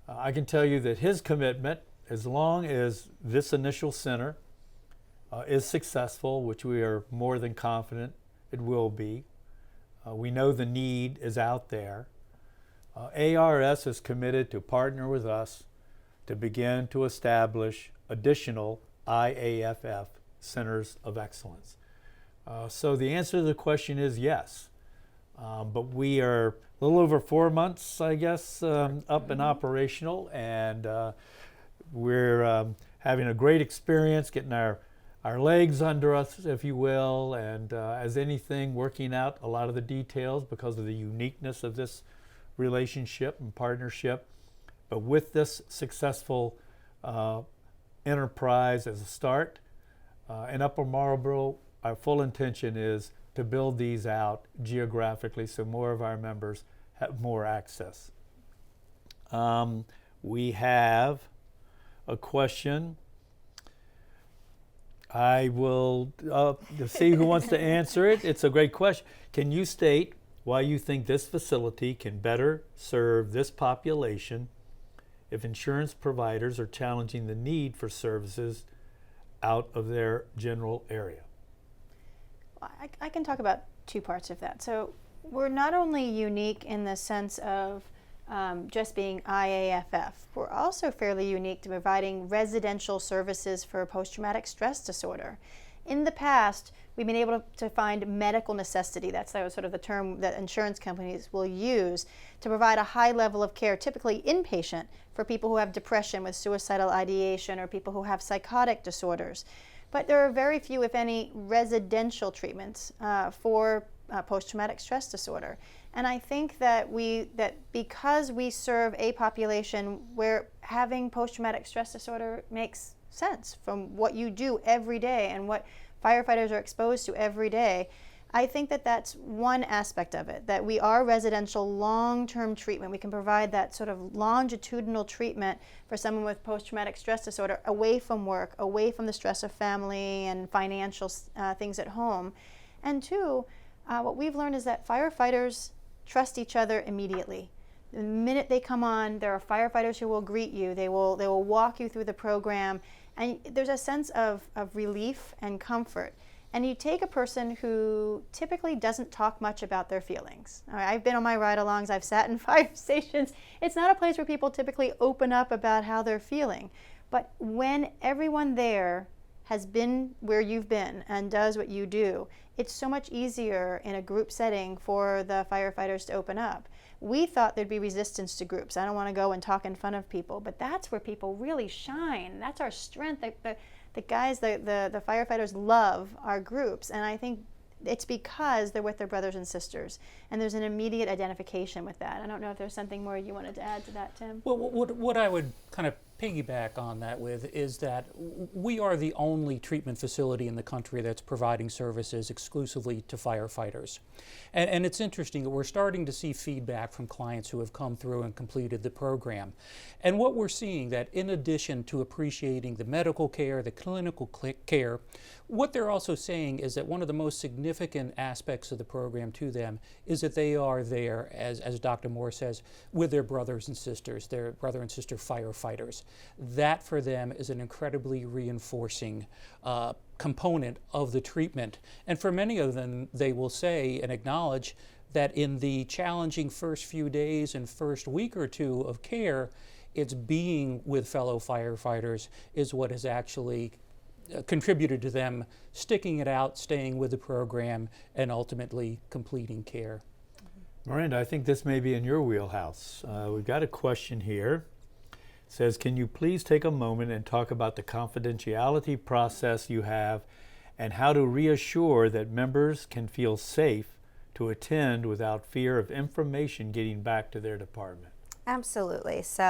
I can tell you that his commitment, as long as this initial center is successful, which we are more than confident it will be, we know the need is out there. ARS is committed to partner with us to begin to establish additional IAFF Centers of Excellence. So the answer to the question is yes. But we are a little over 4 months, I guess, up and operational, and we're having a great experience getting our legs under us, if you will, and as anything, working out a lot of the details because of the uniqueness of this relationship and partnership. But with this successful enterprise as a start, in Upper Marlboro, our full intention is to build these out geographically so more of our members have more access. We have a question. I will see who wants to answer it. It's a great question. Can you state why you think this facility can better serve this population if insurance providers are challenging the need for services out of their general area? I can talk about two parts of that. So we're not only unique in the sense of just being IAFF, we're also fairly unique to providing residential services for post-traumatic stress disorder. In the past, we've been able to find medical necessity, that's sort of the term that insurance companies will use, to provide a high level of care, typically inpatient, for people who have depression with suicidal ideation or people who have psychotic disorders. But there are very few, if any, residential treatments for post-traumatic stress disorder. And I think that because we serve a population where having post-traumatic stress disorder makes sense from what you do every day and what firefighters are exposed to every day, I think that that's one aspect of it, that we are residential long-term treatment. We can provide that sort of longitudinal treatment for someone with post-traumatic stress disorder away from work, away from the stress of family and financial things at home. And two, what we've learned is that firefighters trust each other immediately. The minute they come on, there are firefighters who will greet you. They will walk you through the program, and there's a sense of relief and comfort. And you take a person who typically doesn't talk much about their feelings. All right, I've been on my ride-alongs, I've sat in fire stations. It's not a place where people typically open up about how they're feeling. But when everyone there has been where you've been and does what you do, it's so much easier in a group setting for the firefighters to open up. We thought there'd be resistance to groups. I don't want to go and talk in front of people, but that's where people really shine. That's our strength. The guys, the firefighters love our groups, and I think it's because they're with their brothers and sisters, and there's an immediate identification with that. I don't know if there's something more you wanted to add to that, Tim? Well, what I would kind of piggyback on that with is that we are the only treatment facility in the country that's providing services exclusively to firefighters. And it's interesting that we're starting to see feedback from clients who have come through and completed the program. And what we're seeing that in addition to appreciating the medical care, the clinical care, what they're also saying is that one of the most significant aspects of the program to them is that they are there, as Dr. Moore says, with their brothers and sisters, their brother and sister firefighters. That for them is an incredibly reinforcing component of the treatment. And for many of them, they will say and acknowledge that in the challenging first few days and first week or two of care, it's being with fellow firefighters is what has actually contributed to them sticking it out, staying with the program, and ultimately completing care. Myrrhanda, I think this may be in your wheelhouse. We've got a question here. It says, can you please take a moment and talk about the confidentiality process you have and how to reassure that members can feel safe to attend without fear of information getting back to their department? Absolutely. So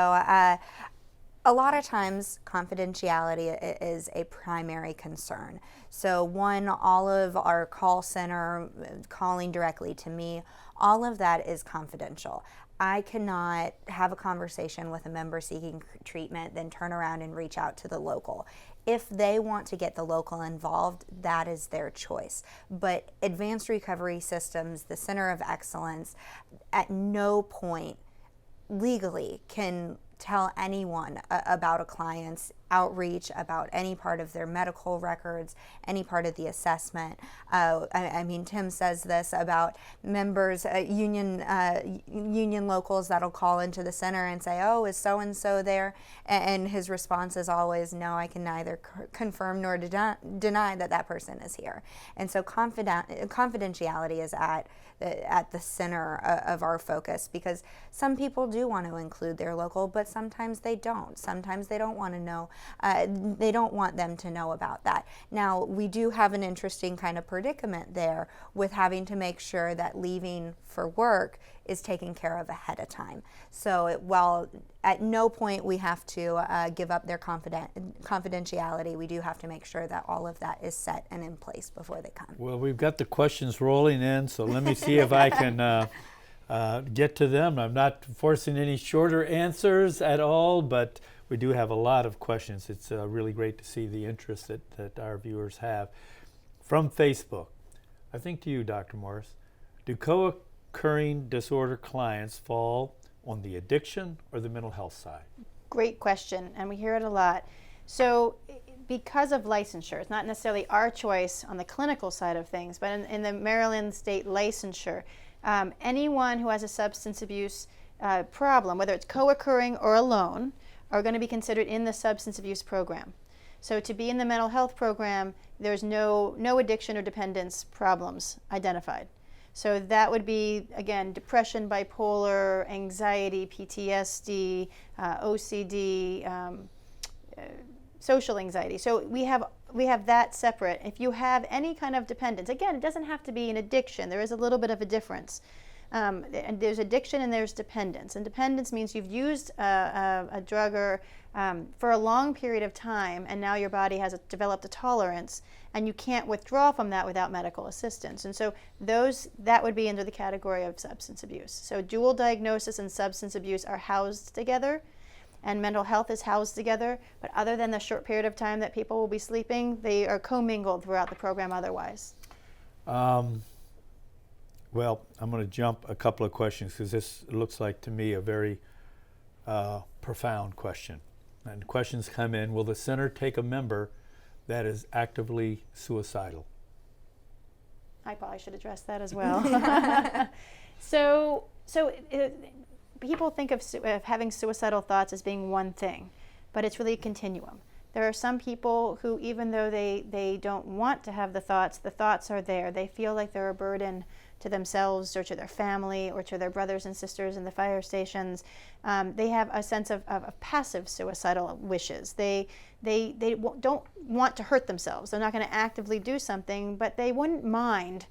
a lot of times confidentiality is a primary concern. So one, all of our call center, calling directly to me, all of that is confidential. I cannot have a conversation with a member seeking treatment, then turn around and reach out to the local. If they want to get the local involved, that is their choice. But Advanced Recovery Systems, the Center of Excellence, at no point legally can tell anyone about a client's outreach, about any part of their medical records, any part of the assessment. I mean, Tim says this about members, union locals that'll call into the center and say, "Oh, is so-and-so there?" And his response is always, "No, I can neither confirm nor deny that that person is here." And so confidentiality is at the center of our focus, because some people do want to include their local, but sometimes they don't. Sometimes they don't want to know. They don't want them to know about that. Now, we do have an interesting kind of predicament there with having to make sure that leaving for work is taken care of ahead of time. So while at no point we have to give up their confidentiality, we do have to make sure that all of that is set and in place before they come. Well, we've got the questions rolling in, so let me see if I can get to them. I'm not forcing any shorter answers at all, but we do have a lot of questions. It's really great to see the interest that our viewers have. From Facebook, I think to you, Dr. Morris, do co-occurring disorder clients fall on the addiction or the mental health side? Great question, and we hear it a lot. So because of licensure, it's not necessarily our choice on the clinical side of things, but in the Maryland state licensure, anyone who has a substance abuse problem, whether it's co-occurring or alone, are going to be considered in the substance abuse program. So to be in the mental health program, there's no addiction or dependence problems identified. So that would be, again, depression, bipolar, anxiety, PTSD, OCD, social anxiety. So we have that separate. If you have any kind of dependence, again, it doesn't have to be an addiction. There is a little bit of a difference. And there's addiction and there's dependence. And dependence means you've used a drug or for a long period of time, and now your body has developed a tolerance, and you can't withdraw from that without medical assistance. And so that would be under the category of substance abuse. So dual diagnosis and substance abuse are housed together, and mental health is housed together. But other than the short period of time that people will be sleeping, they are commingled throughout the program otherwise. Well, I'm going to jump a couple of questions because this looks like to me a very profound question. And questions come in, will the center take a member that is actively suicidal? I probably should address that as well. People think of having suicidal thoughts as being one thing, but it's really a continuum. There are some people who, even though they don't want to have the thoughts are there. They feel like they're a burden to themselves or to their family or to their brothers and sisters in the fire stations. They have a sense of passive suicidal wishes. They don't want to hurt themselves. They're not going to actively do something, but they wouldn't mind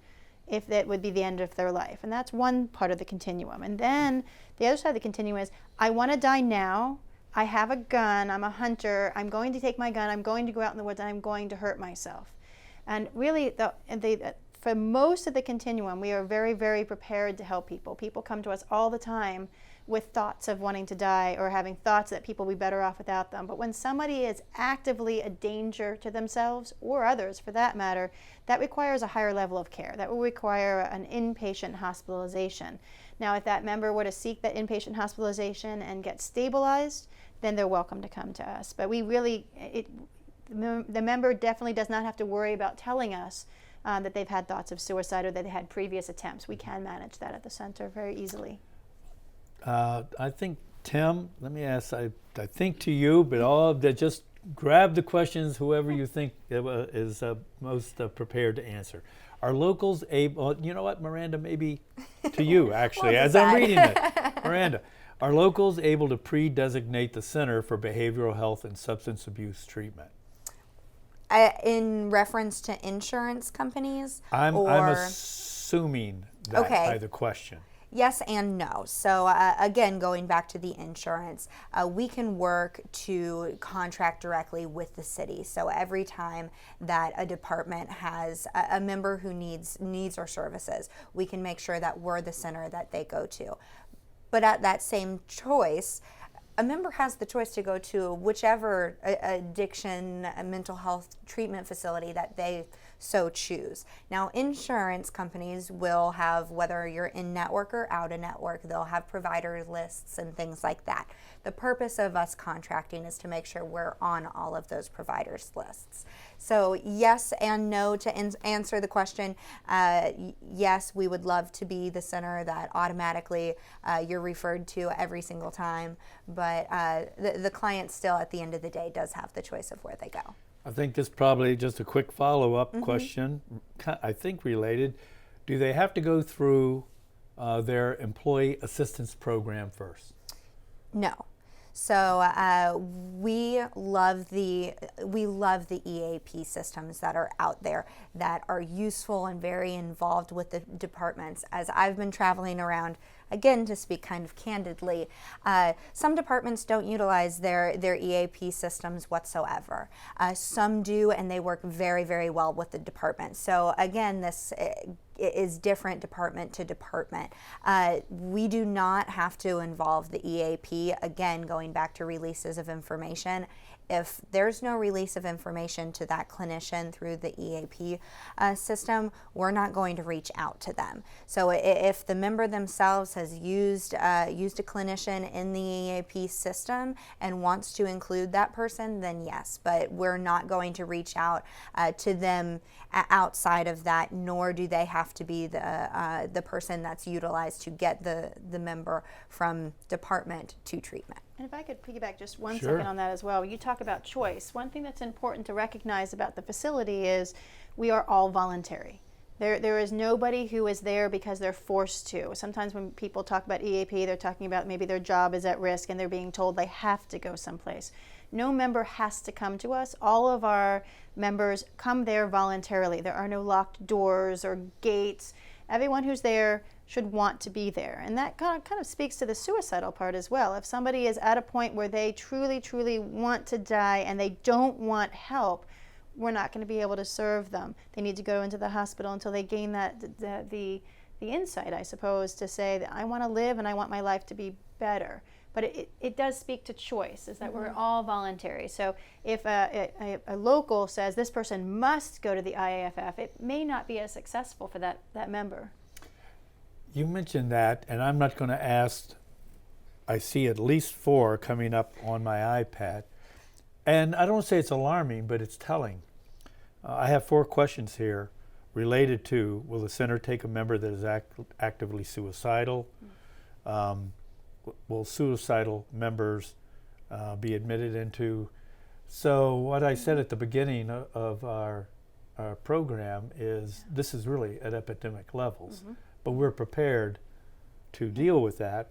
if that would be the end of their life. And that's one part of the continuum. And then the other side of the continuum is, I want to die now. I have a gun. I'm a hunter. I'm going to take my gun. I'm going to go out in the woods, and I'm going to hurt myself. And really, for most of the continuum, we are very, very prepared to help people. People come to us all the time with thoughts of wanting to die or having thoughts that people will be better off without them. But when somebody is actively a danger to themselves or others for that matter, that requires a higher level of care. That will require an inpatient hospitalization. Now, if that member were to seek that inpatient hospitalization and get stabilized, then they're welcome to come to us. But we really, the member definitely does not have to worry about telling us that they've had thoughts of suicide or that they had previous attempts. We can manage that at the center very easily. I think, Tim, let me ask, I think to you, but all of that, just grab the questions, whoever you think is most prepared to answer. Are locals able, you know what, Myrrhanda, maybe to you, actually, as I'm reading it. Myrrhanda, are locals able to pre-designate the Center for Behavioral Health and Substance Abuse Treatment? In reference to insurance companies? I'm assuming that by the question. Yes and no. So again, going back to the insurance, we can work to contract directly with the city. So every time that a department has a member who needs our services, we can make sure that we're the center that they go to. But at that same choice, a member has the choice to go to whichever addiction, mental health treatment facility that they so choose. Now, insurance companies will have, whether you're in network or out of network, they'll have provider lists and things like that. The purpose of us contracting is to make sure we're on all of those providers lists. So yes and no to answer the question. Yes, we would love to be the center that automatically you're referred to every single time, but the client still at the end of the day does have the choice of where they go. I think this probably just a quick follow-up question, I think related. Do they have to go through their employee assistance program first? No. So we love the EAP systems that are out there that are useful and very involved with the departments. As I've been traveling around, again, to speak kind of candidly, some departments don't utilize their EAP systems whatsoever. Some do, and they work very, very well with the department. So again, this is different department to department. We do not have to involve the EAP. Again, going back to releases of information, if there's no release of information to that clinician through the EAP system, we're not going to reach out to them. So if the member themselves has used a clinician in the EAP system and wants to include that person, then yes, but we're not going to reach out to them outside of that, nor do they have to be the person that's utilized to get the member from department to treatment. And if I could piggyback just one Sure. second on that as well. You talk about choice. One thing that's important to recognize about the facility is we are all voluntary. There is nobody who is there because they're forced to. Sometimes when people talk about EAP, they're talking about maybe their job is at risk and they're being told they have to go someplace. No member has to come to us. All of our members come there voluntarily. There are no locked doors or gates. Everyone who's there should want to be there. And that kind of speaks to the suicidal part as well. If somebody is at a point where they truly, truly want to die and they don't want help, we're not going to be able to serve them. They need to go into the hospital until they gain the insight, I suppose, to say that I want to live and I want my life to be better. But it does speak to choice, is that we're all voluntary. So if a local says this person must go to the IAFF, it may not be as successful for that member. You mentioned that, and I'm not going to ask. I see at least 4 coming up on my iPad. And I don't say it's alarming, but it's telling. I have 4 questions here related to, will the center take a member that is actively suicidal? Will suicidal members be admitted into? So what I said at the beginning of our program is this is really at epidemic levels. But we're prepared to deal with that,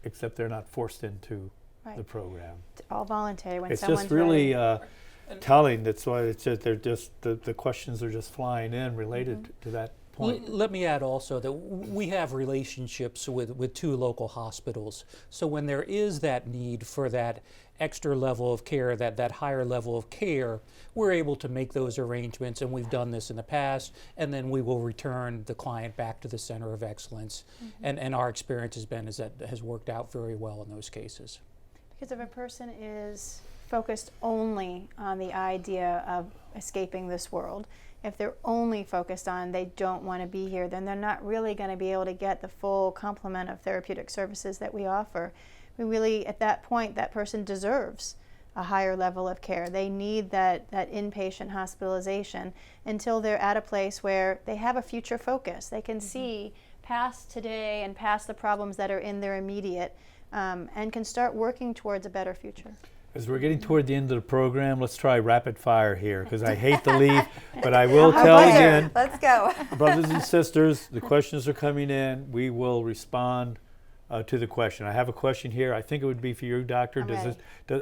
except they're not forced into the program. It's all voluntary when It's someone's just really ready. telling. That's why it's just they're just the questions are just flying in related to that point. Let me add also that we have relationships with 2 local hospitals. So when there is that need for that extra level of care, that higher level of care, we're able to make those arrangements, and we've done this in the past, and then we will return the client back to the Center of Excellence. And our experience has been is that has worked out very well in those cases. Because if a person is focused only on the idea of escaping this world, if they're only focused on they don't want to be here, then they're not really going to be able to get the full complement of therapeutic services that we offer. We really, at that point, that person deserves a higher level of care. They need that inpatient hospitalization until they're at a place where they have a future focus. They can see past today and past the problems that are in their immediate and can start working towards a better future. As we're getting toward the end of the program, let's try rapid fire here, because I hate to leave, but I will tell again, Let's go. brothers and sisters, the questions are coming in. We will respond to the question. I have a question here. I think it would be for you, Doctor.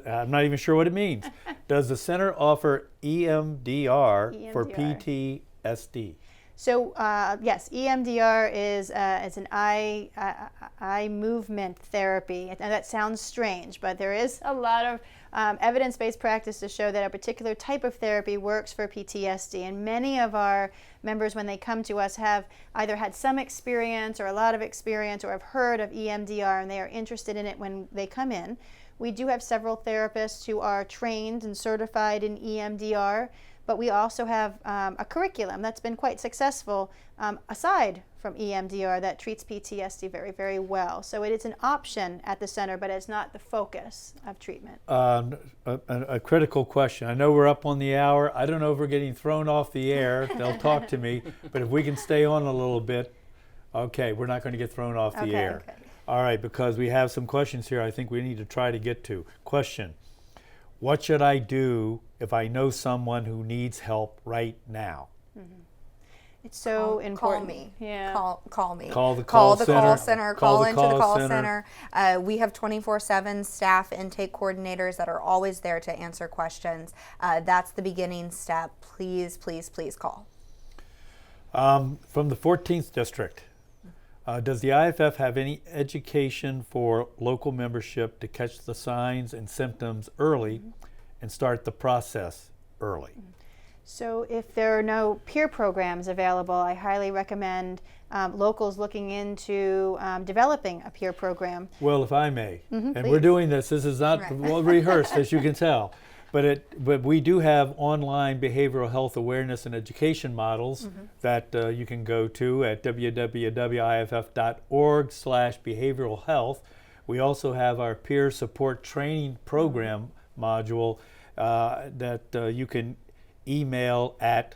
I'm not even sure what it means. Does the center offer EMDR for PTSD? So yes, EMDR is an eye movement therapy. And that sounds strange, but there is a lot of evidence-based practice to show that a particular type of therapy works for PTSD. And many of our members, when they come to us, have either had some experience or a lot of experience or have heard of EMDR, and they are interested in it when they come in. We do have several therapists who are trained and certified in EMDR, but we also have a curriculum that's been quite successful aside from EMDR that treats PTSD very, very well. So it is an option at the center, but it's not the focus of treatment. A critical question. I know we're up on the hour. I don't know if we're getting thrown off the air. They'll talk to me, but if we can stay on a little bit, okay, we're not going to get thrown off the air. Okay. All right, because we have some questions here I think we need to try to get to. Question: what should I do if I know someone who needs help right now? It's so important. Call me. Yeah. Call me. Call the call the center. call center. Call the into the call center. center. We have 24/7 staff intake coordinators that are always there to answer questions. That's the beginning step. Please, please, please call. From the 14th District, does the IFF have any education for local membership to catch the signs and symptoms early and start the process early? So if there are no peer programs available, I highly recommend locals looking into developing a peer program. Well, if I may, and please. we're doing this is not Right. well rehearsed, as you can tell, but we do have online behavioral health awareness and education models that you can go to at www.iff.org/behavioral health. We also have our peer support training program module that you can email at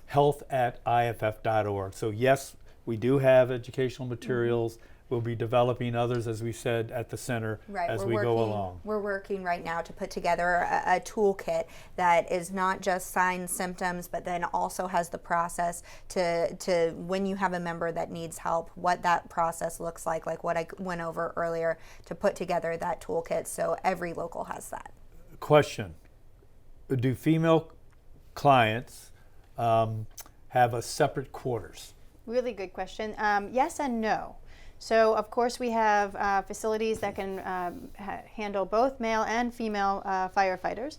health@iff.org. So yes, we do have educational materials. We'll be developing others, as we said, at the center as we go along. We're working right now to put together a toolkit that is not just signs, symptoms, but then also has the process to when you have a member that needs help, what that process looks like what I went over earlier, to put together that toolkit so every local has that. Question: do female clients have a separate quarters? Really good question. Yes and no. So of course we have facilities that can handle both male and female firefighters.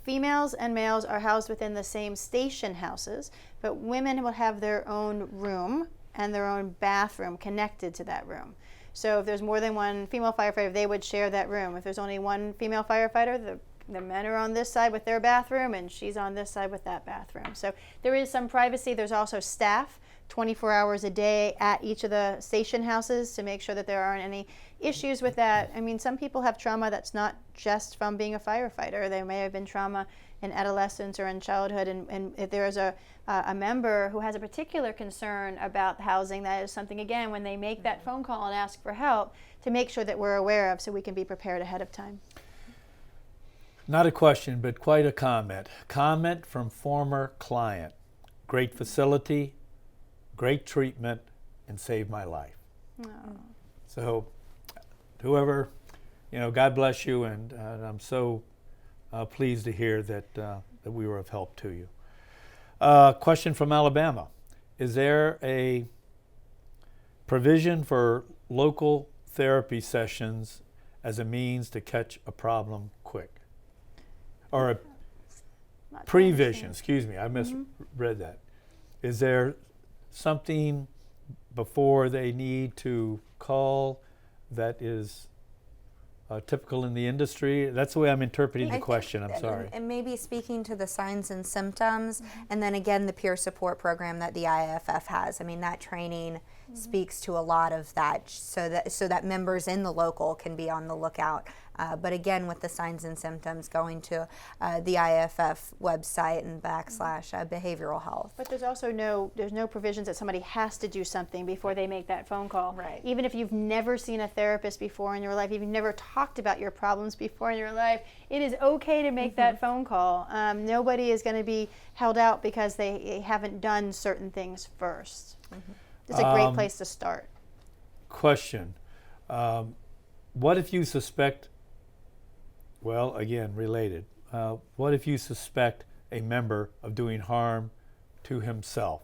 Females and males are housed within the same station houses, but women will have their own room and their own bathroom connected to that room. So if there's more than one female firefighter, they would share that room. If there's only one female firefighter, the men are on this side with their bathroom and she's on this side with that bathroom. So there is some privacy. There's also staff 24 hours a day at each of the station houses to make sure that there aren't any issues with that. I mean, some people have trauma that's not just from being a firefighter. There may have been trauma in adolescence or in childhood, and if there is a member who has a particular concern about housing, that is something, again, when they make that phone call and ask for help, to make sure that we're aware of so we can be prepared ahead of time. Not a question, but quite a comment. Comment from former client: great facility, great treatment, and saved my life. Oh. So whoever, God bless you, and I'm so pleased to hear that we were of help to you. Question from Alabama: is there a provision for local therapy sessions as a means to catch a problem quick? Or a Not prevision, excuse me, I misread that. Is there something before they need to call that is typical in the industry? That's the way I'm interpreting the question, I'm sorry. And maybe speaking to the signs and symptoms, and then again the peer support program that the IAFF has. I mean, that training speaks to a lot of that, so that members in the local can be on the lookout. But again, with the signs and symptoms, going to the IFF website and /behavioral health. But there's also no provisions that somebody has to do something before they make that phone call. Right. Even if you've never seen a therapist before in your life, if you've never talked about your problems before in your life, it is okay to make that phone call. Nobody is going to be held out because they haven't done certain things first. It's a great place to start. Question: what if you suspect? Well, again, related. What if you suspect a member of doing harm to himself.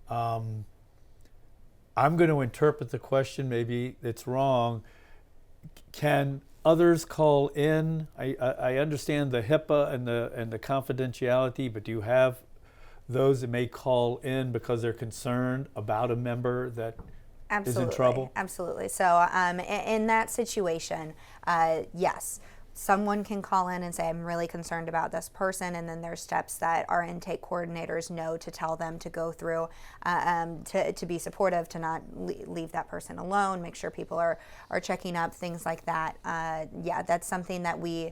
I'm going to interpret the question, maybe it's wrong. Can others call in? I understand the HIPAA and the confidentiality, but do you have those that may call in because they're concerned about a member that is in trouble? Absolutely. So in that situation, yes, someone can call in and say, I'm really concerned about this person, and then there's steps that our intake coordinators know to tell them to go through to be supportive, to not leave that person alone, make sure people are checking up, things like that. Yeah, that's something that we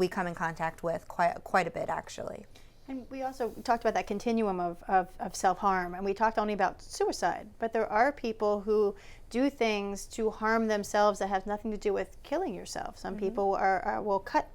come in contact with quite a bit, actually. And we also talked about that continuum of self-harm, and we talked only about suicide, but there are people who do things to harm themselves that have nothing to do with killing yourself. Some people will cut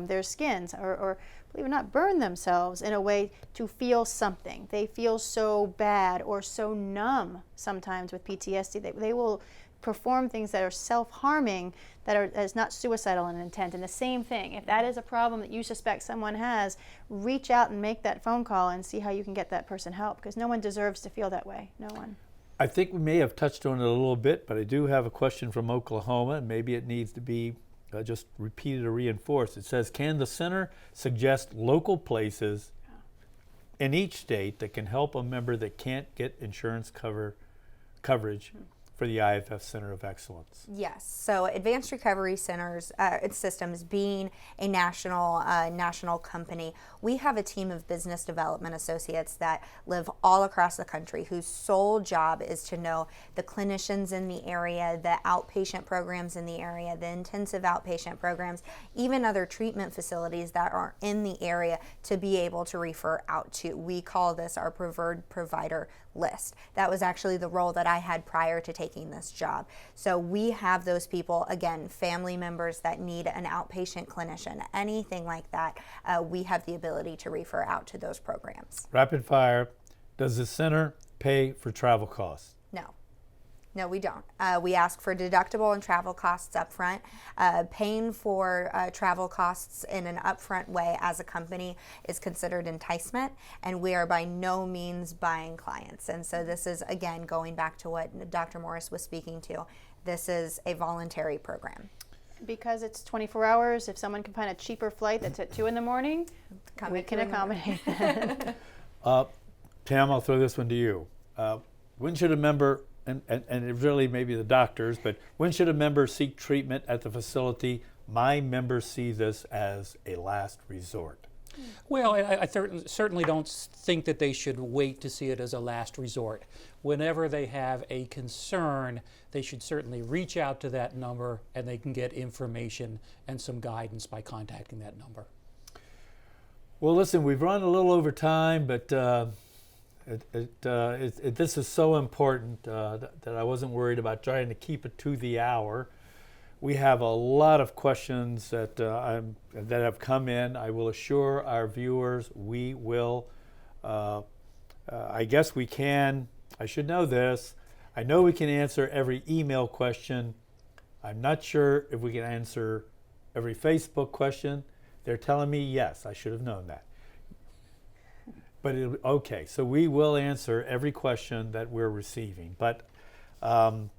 their skins or, believe it or not, burn themselves in a way to feel something. They feel so bad or so numb sometimes with PTSD. They will perform things that are self-harming, that is not suicidal in intent. And the same thing, if that is a problem that you suspect someone has, reach out and make that phone call and see how you can get that person help, because no one deserves to feel that way. No one. I think we may have touched on it a little bit, but I do have a question from Oklahoma, and maybe it needs to be just repeated or reinforced. It says, can the center suggest local places in each state that can help a member that can't get insurance coverage for the IFF Center of Excellence? Yes. So Advanced Recovery Centers Systems, being a national company, we have a team of business development associates that live all across the country, whose sole job is to know the clinicians in the area, the outpatient programs in the area, the intensive outpatient programs, even other treatment facilities that are in the area to be able to refer out to. We call this our preferred provider list. That was actually the role that I had prior to taking this job. So we have those people, again, family members that need an outpatient clinician, anything like that, we have the ability to refer out to those programs. Rapid fire, does the center pay for travel costs? No, we don't. We ask for deductible and travel costs up front. Paying for travel costs in an upfront way as a company is considered enticement, and we are by no means buying clients. And so this is, again, going back to what Dr. Morris was speaking to. This is a voluntary program. Because it's 24 hours, if someone can find a cheaper flight that's at 2 in the morning, we can accommodate that. Pam, I'll throw this one to you. When should a member, and it really maybe the doctors, but when should a member seek treatment at the facility? My members see this as a last resort. Well, I certainly don't think that they should wait to see it as a last resort. Whenever they have a concern, they should certainly reach out to that number, and they can get information and some guidance by contacting that number. Well, listen, we've run a little over time, but this is so important that I wasn't worried about trying to keep it to the hour. We have a lot of questions that have come in. I will assure our viewers we will. I guess we can. I should know this. I know we can answer every email question. I'm not sure if we can answer every Facebook question. They're telling me yes. I should have known that. But okay, so we will answer every question that we're receiving. But and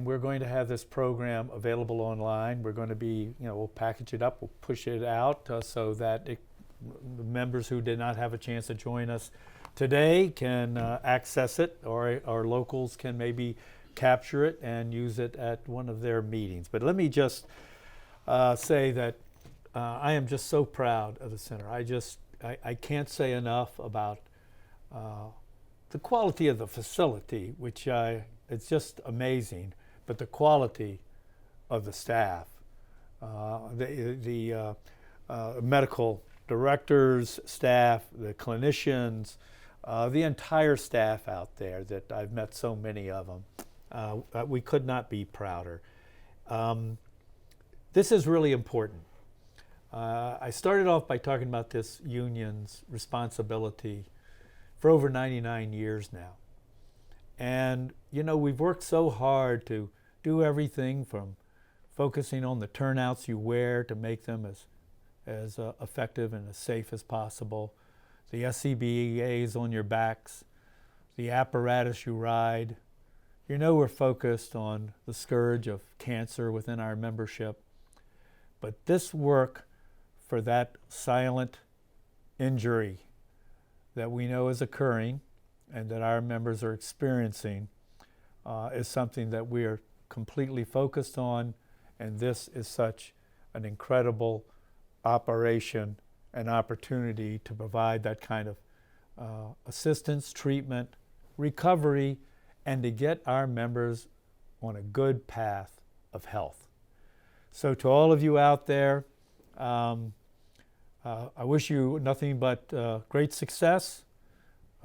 we're going to have this program available online. We're going to be, we'll package it up, we'll push it out so that the members who did not have a chance to join us today can access it, or our locals can maybe capture it and use it at one of their meetings. But let me just say that I am just so proud of the center. I can't say enough about the quality of the facility, which it's just amazing, but the quality of the staff, the medical directors, staff, the clinicians, the entire staff out there that I've met so many of them. We could not be prouder. This is really important. I started off by talking about this union's responsibility for over 99 years now. And, we've worked so hard to do everything from focusing on the turnouts you wear to make them as as effective and as safe as possible. The SCBAs on your backs, the apparatus you ride. You know we're focused on the scourge of cancer within our membership. But this work for that silent injury that we know is occurring and that our members are experiencing is something that we are completely focused on, and this is such an incredible operation and opportunity to provide that kind of assistance, treatment, recovery, and to get our members on a good path of health. So to all of you out there, I wish you nothing but great success.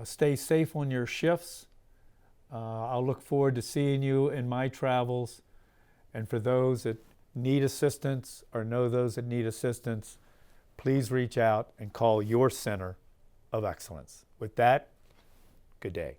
Stay safe on your shifts. I'll look forward to seeing you in my travels. And for those that need assistance or know those that need assistance, please reach out and call your Center of Excellence. With that, good day.